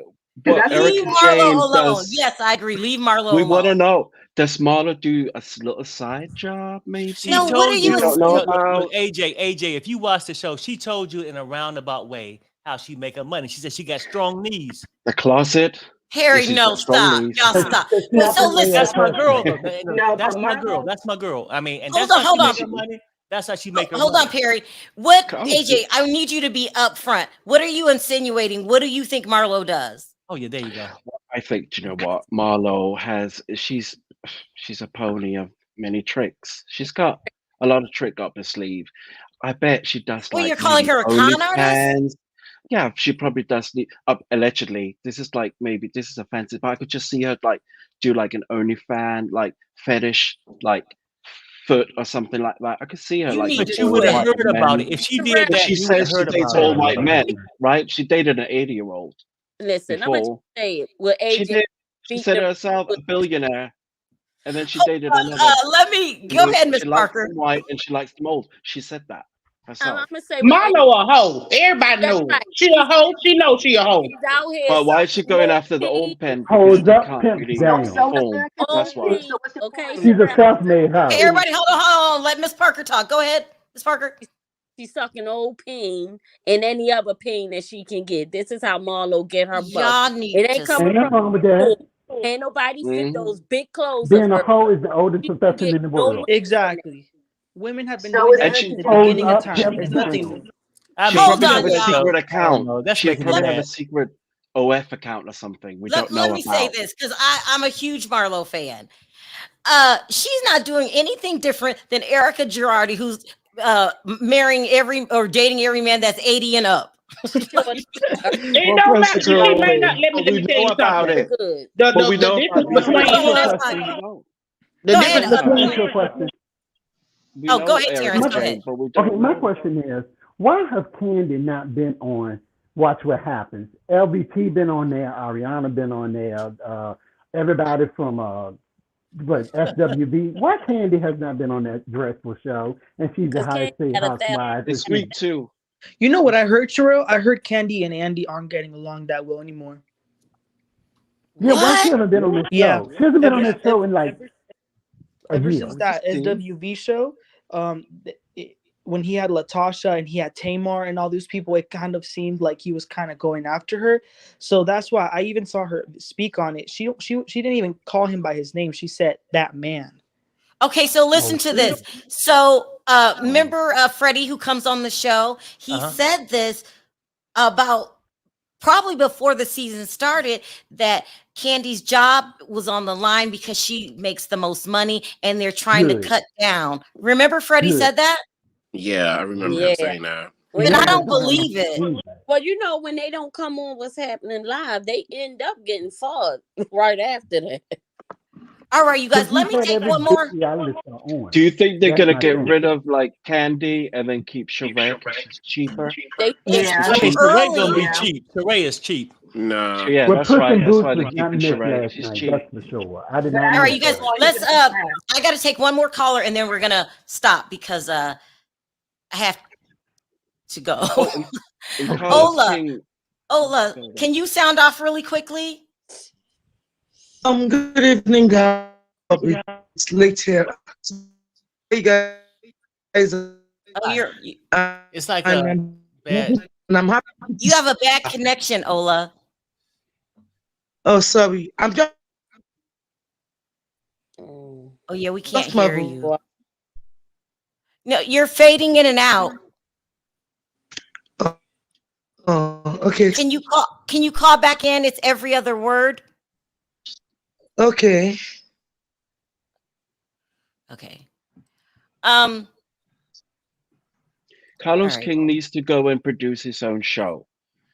Speaker 11: But
Speaker 1: Leave
Speaker 11: Erica
Speaker 1: Marlo
Speaker 11: Jane
Speaker 1: alone.
Speaker 11: does.
Speaker 1: Yes, I agree. Leave Marlo
Speaker 11: We
Speaker 1: alone.
Speaker 11: want to know: does Marlo do a little side job? Maybe.
Speaker 2: She told you.
Speaker 11: We don't know
Speaker 2: Look,
Speaker 11: about.
Speaker 2: AJ, if you watch the show, she told you in a roundabout way how she make her money. She said she got strong knees.
Speaker 11: The closet.
Speaker 1: Harry,
Speaker 11: She's
Speaker 1: no,
Speaker 11: got strong
Speaker 1: stop.
Speaker 11: knees.
Speaker 1: Y'all stop. Well, so listen.
Speaker 2: That's my girl, though.
Speaker 5: No,
Speaker 2: That's
Speaker 5: but
Speaker 2: my
Speaker 5: Marlo-
Speaker 2: girl. That's my girl. I mean, and
Speaker 1: Hold
Speaker 2: that's
Speaker 1: on,
Speaker 2: how she
Speaker 1: hold
Speaker 2: make
Speaker 1: on.
Speaker 2: her money. That's how she make her
Speaker 1: Hold
Speaker 2: money.
Speaker 1: on, Perry. What,
Speaker 11: Come
Speaker 1: AJ, I need you to be upfront. What are you insinuating? What do you think Marlo does?
Speaker 2: Oh, yeah, there you go.
Speaker 11: I think, you know what, Marlo has. She's a pony of many tricks. She's got a lot of trick up her sleeve. I bet she does.
Speaker 1: Well,
Speaker 11: like
Speaker 1: you're calling
Speaker 11: maybe
Speaker 1: her a con artist?
Speaker 11: OnlyFans. Yeah, she probably does. Allegedly, this is like maybe this is offensive, but I could just see her like do like an OnlyFans like fetish like foot or something like that. I could see her
Speaker 1: You
Speaker 11: like.
Speaker 1: need
Speaker 11: with
Speaker 1: to
Speaker 2: But you
Speaker 11: all
Speaker 2: would have
Speaker 11: white
Speaker 2: heard
Speaker 11: men.
Speaker 2: about it. If she did
Speaker 11: But
Speaker 2: that,
Speaker 11: she
Speaker 2: you would have
Speaker 11: says she
Speaker 2: heard
Speaker 11: dates
Speaker 2: about
Speaker 11: all
Speaker 2: it.
Speaker 11: white men, right? She dated an 80-year-old.
Speaker 7: Listen, I'm gonna
Speaker 11: Before.
Speaker 7: say it. Well,
Speaker 11: She
Speaker 7: AJ,
Speaker 11: did. She
Speaker 7: beat
Speaker 11: said
Speaker 7: them
Speaker 11: herself a
Speaker 7: with-
Speaker 11: billionaire, and then she dated another.
Speaker 1: Let me go ahead, Miss
Speaker 11: She likes
Speaker 1: Parker.
Speaker 11: them white and she likes them old. She said that herself.
Speaker 7: I'm gonna say what
Speaker 10: Marlo a hoe. Everybody
Speaker 7: That's
Speaker 10: knows.
Speaker 7: right.
Speaker 10: She a hoe. She knows she a hoe.
Speaker 7: She's out here.
Speaker 11: But why is she going
Speaker 7: sucking
Speaker 11: after the old pen?
Speaker 8: Holds
Speaker 11: Because she
Speaker 8: up,
Speaker 11: can't
Speaker 8: pimp
Speaker 11: really
Speaker 8: down.
Speaker 11: perform. That's why.
Speaker 7: OP. Okay,
Speaker 8: She's a self-made hoe.
Speaker 1: Hey, everybody, hold on. Let Miss Parker talk. Go ahead, Miss Parker.
Speaker 7: She's sucking old pain and any other pain that she can get. This is how Marlo get her buck.
Speaker 1: Y'all need
Speaker 7: It ain't
Speaker 1: to
Speaker 7: coming
Speaker 8: Ain't nothing
Speaker 7: from
Speaker 8: wrong with that.
Speaker 7: Ain't nobody fit those big clothes.
Speaker 8: Being
Speaker 7: of
Speaker 8: a
Speaker 7: her.
Speaker 8: hoe is the oldest profession in the world.
Speaker 9: Exactly. Women have been
Speaker 5: So
Speaker 9: doing
Speaker 5: is
Speaker 9: that
Speaker 11: she-
Speaker 9: since the
Speaker 8: Holds
Speaker 9: beginning of
Speaker 8: up,
Speaker 9: time.
Speaker 8: pimp
Speaker 9: There's
Speaker 8: down.
Speaker 9: nothing new.
Speaker 2: I
Speaker 11: She
Speaker 2: mean,
Speaker 1: Hold
Speaker 11: probably
Speaker 1: on,
Speaker 11: have a
Speaker 1: y'all.
Speaker 11: secret account.
Speaker 2: No, that's
Speaker 11: She
Speaker 2: making
Speaker 11: probably
Speaker 2: me
Speaker 11: have a
Speaker 2: mad.
Speaker 11: secret OF account or something we don't know
Speaker 1: Let me say
Speaker 11: about.
Speaker 1: this because I'm a huge Marlo fan. She's not doing anything different than Erika Girardi, who's marrying dating every man that's 80 and up.
Speaker 10: It
Speaker 11: Well,
Speaker 10: don't
Speaker 11: Press
Speaker 10: matter.
Speaker 11: the
Speaker 10: She
Speaker 11: girl,
Speaker 10: may not. Let
Speaker 11: but
Speaker 10: me
Speaker 11: we
Speaker 10: tell
Speaker 11: know
Speaker 10: you
Speaker 11: about
Speaker 10: something.
Speaker 11: it.
Speaker 7: Good.
Speaker 11: But we know
Speaker 10: The
Speaker 11: about
Speaker 10: difference
Speaker 11: these
Speaker 10: between
Speaker 1: Hold on,
Speaker 11: other
Speaker 1: that's
Speaker 11: people.
Speaker 1: fine.
Speaker 11: We don't.
Speaker 10: the
Speaker 1: Go
Speaker 10: difference
Speaker 1: ahead,
Speaker 8: Let me
Speaker 10: between
Speaker 8: ask you a question.
Speaker 11: We
Speaker 1: Oh,
Speaker 11: know
Speaker 1: go ahead,
Speaker 11: Erica
Speaker 1: Terrence, go
Speaker 11: Jane,
Speaker 1: ahead.
Speaker 11: but we don't
Speaker 8: Okay, my
Speaker 11: know.
Speaker 8: question is, why has Candy not been on Watch What Happens? LBT been on there, Ariana been on there, everybody from SWV. Why Candy has not been on that dreadful show? And she's the highest paid housewife.
Speaker 11: It's week 2.
Speaker 9: You know what I heard, Cheryl? I heard Candy and Andy aren't getting along that well anymore.
Speaker 8: Yeah, why she hasn't been on this
Speaker 9: Yeah.
Speaker 8: show? She hasn't been on this show in like a
Speaker 9: Ever
Speaker 8: year.
Speaker 9: since that SWV show, when he had Latasha and he had Tamar and all those people, it kind of seemed like he was kind of going after her. So that's why I even saw her speak on it. She didn't even call him by his name. She said that man.
Speaker 1: Okay, so listen to this. So remember Freddie who comes on the show? He said this about probably before the season started, that Candy's job was on the line because she makes the most money and they're trying to cut down. Remember Freddie said that?
Speaker 6: Yeah, I remember him
Speaker 7: Yeah.
Speaker 6: saying that.
Speaker 7: Well,
Speaker 1: And
Speaker 7: you
Speaker 1: I
Speaker 7: know,
Speaker 1: don't believe it.
Speaker 7: well, you know, when they don't come on what's happening live, they end up getting fired right after that.
Speaker 1: All right, you guys, let me take one more.
Speaker 11: Do you think they're
Speaker 8: That's
Speaker 11: gonna
Speaker 8: not
Speaker 11: get
Speaker 8: true.
Speaker 11: rid of like Candy and then keep Sheree because she's cheaper?
Speaker 7: They
Speaker 1: It's
Speaker 5: Yeah.
Speaker 1: too
Speaker 2: Sheree gonna be
Speaker 1: early.
Speaker 2: cheap. Sheree is cheap.
Speaker 6: No.
Speaker 11: Yeah,
Speaker 8: Well,
Speaker 11: that's
Speaker 8: Puss
Speaker 11: right.
Speaker 8: in
Speaker 11: That's
Speaker 8: Boots
Speaker 11: why
Speaker 8: was
Speaker 11: they're
Speaker 8: not
Speaker 11: keeping
Speaker 8: missed
Speaker 11: Sheree.
Speaker 8: last
Speaker 11: She's
Speaker 8: night.
Speaker 11: cheap.
Speaker 8: That's for sure. I did not
Speaker 1: All right,
Speaker 8: miss
Speaker 1: you guys,
Speaker 8: that.
Speaker 1: let's I gotta take one more caller and then we're gonna stop because I have to go.
Speaker 11: Oh, and Carlos
Speaker 1: Ola,
Speaker 11: King.
Speaker 1: Ola, can you sound off really quickly?
Speaker 12: Good evening, guys. It's late here. Hey, guys.
Speaker 1: Oh,
Speaker 2: It's like a bad.
Speaker 12: And I'm happy.
Speaker 1: You have a bad connection, Ola.
Speaker 12: Oh, sorry. I'm just.
Speaker 1: Oh yeah, we can't
Speaker 12: That's my
Speaker 1: hear you. No, you're fading in and out.
Speaker 12: Oh, okay.
Speaker 1: Can you call back in? It's every other word.
Speaker 12: Okay.
Speaker 1: Okay.
Speaker 11: Carlos
Speaker 1: All right.
Speaker 11: King needs to go and produce his own show,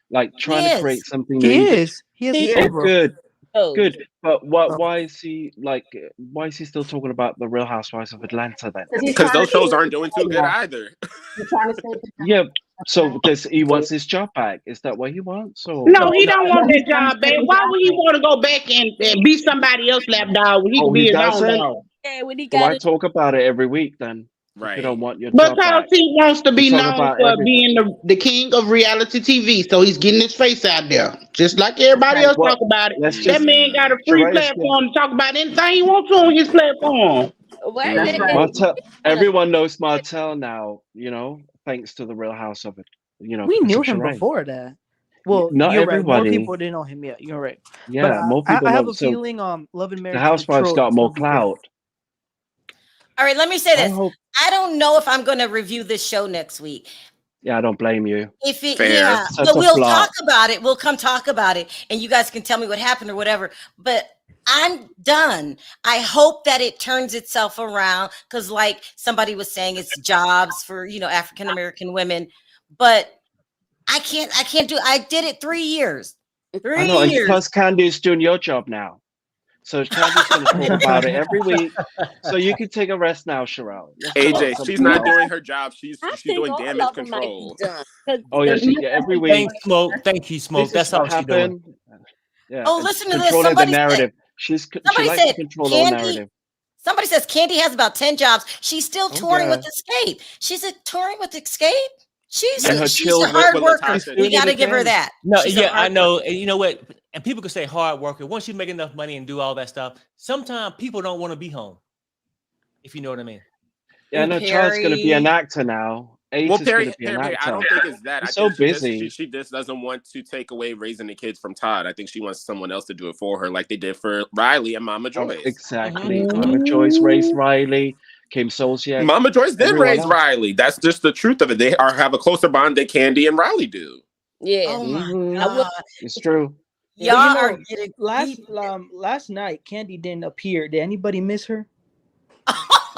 Speaker 11: like trying to
Speaker 1: Yes.
Speaker 11: create something
Speaker 9: He
Speaker 11: new.
Speaker 9: is. He has
Speaker 11: Oh,
Speaker 9: over.
Speaker 11: good,
Speaker 7: Oh,
Speaker 11: good. But why is he like? Why is he still talking about the Real Housewives of Atlanta then?
Speaker 6: Because those shows aren't doing too good either.
Speaker 5: You're trying to say
Speaker 11: Yeah. So he wants his job back? Is that what he wants? Or
Speaker 10: No, he don't want that job, babe. Why would he want to go back and be somebody else's lapdog when he
Speaker 11: Oh,
Speaker 10: can be
Speaker 11: he
Speaker 10: his own
Speaker 11: doesn't?
Speaker 10: dog?
Speaker 7: yeah, when he
Speaker 11: So
Speaker 7: got
Speaker 11: why
Speaker 7: it.
Speaker 11: talk about it every week then? If
Speaker 6: Right.
Speaker 11: you don't want your job back.
Speaker 10: Because he wants to be
Speaker 11: You talk
Speaker 10: known
Speaker 11: about
Speaker 10: for
Speaker 11: everything.
Speaker 10: being the king of reality TV, so he's getting his face out there, just like everybody else
Speaker 11: Well,
Speaker 10: talk about it.
Speaker 11: let's
Speaker 10: That
Speaker 11: just.
Speaker 10: man got a free
Speaker 11: Sheree's good.
Speaker 10: platform to talk about anything he wants to on his platform.
Speaker 7: Wait,
Speaker 5: That's right.
Speaker 11: Martell, everyone knows Martell now, thanks to the Real House of it.
Speaker 9: We
Speaker 11: Because
Speaker 9: knew
Speaker 11: of
Speaker 9: him
Speaker 11: Sheree.
Speaker 9: before that. Well,
Speaker 11: Not
Speaker 9: you're right. More
Speaker 11: everybody.
Speaker 9: people didn't know him yet. You're right.
Speaker 11: Yeah,
Speaker 9: But
Speaker 11: more people
Speaker 9: I have
Speaker 11: know.
Speaker 9: a
Speaker 11: So
Speaker 9: feeling Love and Marriage
Speaker 11: the Housewives
Speaker 9: Detroit
Speaker 11: got
Speaker 9: is
Speaker 11: more
Speaker 9: gonna be great.
Speaker 11: clout.
Speaker 1: All right, let me say
Speaker 11: I
Speaker 1: this.
Speaker 11: hope.
Speaker 1: I don't know if I'm going to review this show next week.
Speaker 11: Yeah, I don't blame you.
Speaker 1: If it,
Speaker 6: Fair.
Speaker 1: yeah,
Speaker 11: Such
Speaker 1: but
Speaker 11: a
Speaker 1: we'll
Speaker 11: flop.
Speaker 1: talk about it. We'll come talk about it, and you guys can tell me what happened or whatever. But I'm done. I hope that it turns itself around because, like somebody was saying, it's jobs for African American women. But I can't do. I did it 3 years.
Speaker 11: I
Speaker 1: 3
Speaker 11: know, and
Speaker 1: years.
Speaker 11: plus Candy's doing your job now. So Candy's going to talk about it every week. So you can take a rest now, Sherelle. Let's talk about
Speaker 6: AJ, she's
Speaker 11: something
Speaker 6: not
Speaker 11: else.
Speaker 6: doing her job. She's
Speaker 7: I
Speaker 6: doing
Speaker 7: think all
Speaker 6: damage
Speaker 7: of them might be
Speaker 6: control.
Speaker 7: done. 'Cause
Speaker 11: Oh yeah, every week.
Speaker 2: Thanks, Smoke. Thank you, Smoke.
Speaker 11: This is
Speaker 2: That's all
Speaker 11: what
Speaker 2: she's doing.
Speaker 11: happened. Yeah,
Speaker 1: Oh,
Speaker 11: and
Speaker 1: listen to this.
Speaker 11: controlling the
Speaker 1: Somebody
Speaker 11: narrative.
Speaker 1: said.
Speaker 11: She
Speaker 1: Somebody
Speaker 11: likes to
Speaker 1: said
Speaker 11: control the
Speaker 1: Candy.
Speaker 11: narrative.
Speaker 1: Somebody says Candy has about 10 jobs. She's still
Speaker 11: Oh,
Speaker 1: touring with
Speaker 11: yeah.
Speaker 1: Escape. She's touring with Escape. She's
Speaker 11: And her
Speaker 1: she's a
Speaker 11: children
Speaker 1: hard
Speaker 6: with
Speaker 1: worker.
Speaker 6: Latasha.
Speaker 1: We
Speaker 11: Doing
Speaker 1: got to
Speaker 11: it
Speaker 1: give her
Speaker 11: again.
Speaker 1: that.
Speaker 2: No,
Speaker 1: She's a
Speaker 2: yeah, I
Speaker 1: hard
Speaker 2: know.
Speaker 1: worker.
Speaker 2: And you know what? And people can say hard worker. Once you make enough money and do all that stuff, sometimes people don't want to be home. If you know what I mean.
Speaker 11: Yeah, I know Charles going to be an actor now. Ace
Speaker 6: Well,
Speaker 11: is going
Speaker 6: Perry,
Speaker 11: to be an
Speaker 6: Perry, I
Speaker 11: actor.
Speaker 6: don't think it's that.
Speaker 11: He's
Speaker 6: I
Speaker 11: so
Speaker 6: think
Speaker 11: busy.
Speaker 6: she just doesn't want to take away raising the kids from Todd. I think she wants someone else to do it for her, like they did for Riley and Mama
Speaker 11: Oh,
Speaker 6: Joyce.
Speaker 11: exactly.
Speaker 1: Mhm.
Speaker 11: Mama Joyce raised Riley. Kim Solciak.
Speaker 6: Mama Joyce did
Speaker 11: everyone
Speaker 6: raise
Speaker 11: else.
Speaker 6: Riley. That's just the truth of it. They have a closer bond than Candy and Riley do.
Speaker 7: yeah,
Speaker 1: Oh my
Speaker 11: Mhm.
Speaker 1: God.
Speaker 11: It's true.
Speaker 9: But
Speaker 1: Y'all
Speaker 9: you know,
Speaker 1: are getting
Speaker 9: last night Candy didn't appear. Did anybody miss her?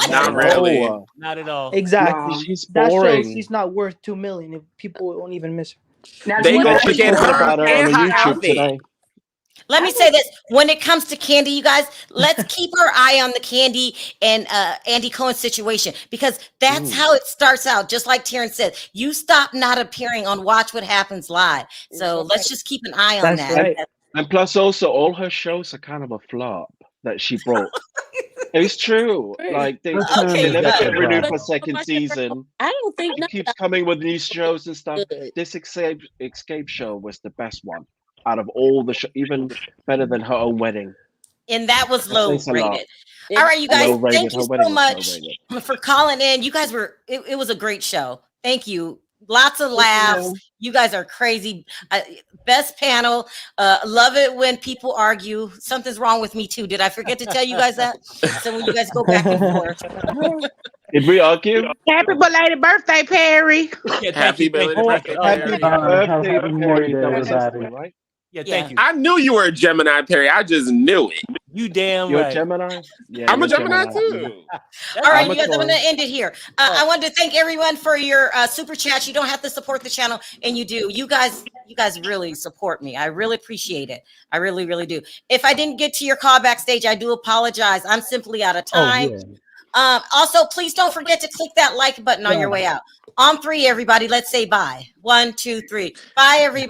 Speaker 6: Not really.
Speaker 11: No,
Speaker 2: Not at all.
Speaker 9: Exactly.
Speaker 11: nah, she's
Speaker 9: That shows
Speaker 11: boring.
Speaker 9: she's not worth 2 million if people won't even miss her.
Speaker 5: Now,
Speaker 6: They
Speaker 5: do you
Speaker 6: go
Speaker 5: have
Speaker 6: to
Speaker 5: to
Speaker 6: get
Speaker 5: go
Speaker 11: Talking
Speaker 6: her
Speaker 11: about her on
Speaker 6: and
Speaker 11: the
Speaker 6: her
Speaker 11: YouTube
Speaker 6: outfit.
Speaker 11: today.
Speaker 1: Let me say this. When it comes to Candy, you guys, let's keep our eye on the Candy and Andy Cohen situation because that's how it starts out. Just like Terrence said, you stop not appearing on Watch What Happens Live. So let's just keep an eye on
Speaker 9: That's
Speaker 1: that.
Speaker 9: right.
Speaker 11: And plus, also, all her shows are kind of a flop that she broke. It's true. Like they
Speaker 1: Okay,
Speaker 11: never
Speaker 1: guys.
Speaker 11: get renewed
Speaker 7: But-
Speaker 11: for second
Speaker 7: but-
Speaker 11: season.
Speaker 7: I don't think
Speaker 11: She
Speaker 7: none
Speaker 11: keeps
Speaker 7: of
Speaker 11: coming with new shows and stuff.
Speaker 7: good.
Speaker 11: This escape show was the best one out of all the show, even better than her own wedding.
Speaker 1: And that was
Speaker 11: That
Speaker 1: low
Speaker 11: says a lot.
Speaker 1: rated. All right, you guys,
Speaker 11: Low rated.
Speaker 1: thank
Speaker 11: Her
Speaker 1: you
Speaker 11: wedding
Speaker 1: so
Speaker 11: was low
Speaker 1: much
Speaker 11: rated.
Speaker 1: for calling in. You guys it was a great show. Thank you. Lots of laughs. You guys are crazy. Best panel. Love it when people argue. Something's wrong with me too. Did I forget to tell you guys that? So when you guys go back and forth.
Speaker 11: Did we argue?
Speaker 10: Happy belated birthday, Perry.
Speaker 2: Yeah, thank
Speaker 6: Happy
Speaker 2: you. Thank you.
Speaker 6: belated
Speaker 2: Thank you.
Speaker 6: birthday,
Speaker 2: Oh,
Speaker 9: Happy
Speaker 6: Perry.
Speaker 11: Birthday,
Speaker 8: Happy Memorial
Speaker 11: Perry.
Speaker 8: Day,
Speaker 11: That was
Speaker 8: everybody.
Speaker 11: yesterday, right?
Speaker 2: yeah,
Speaker 1: Yeah.
Speaker 2: thank you.
Speaker 6: I knew you were a Gemini, Perry. I just knew it.
Speaker 2: You damn
Speaker 11: You're a
Speaker 2: right.
Speaker 11: Gemini? Yeah,
Speaker 6: I'm a
Speaker 11: you're
Speaker 6: Gemini
Speaker 11: Gemini.
Speaker 6: too.
Speaker 1: All right,
Speaker 11: I'm a
Speaker 1: you guys, I'm going
Speaker 11: Taurus.
Speaker 1: to end it here. I want to thank everyone for your super chats. You don't have to support the channel, and you do. You guys really support me. I really appreciate it. I really, really do. If I didn't get to your call backstage, I do apologize. I'm simply out of time. Also, please don't forget to click that like button on your way out. On three, everybody, let's say bye. 1, 2, 3. Bye, everybody.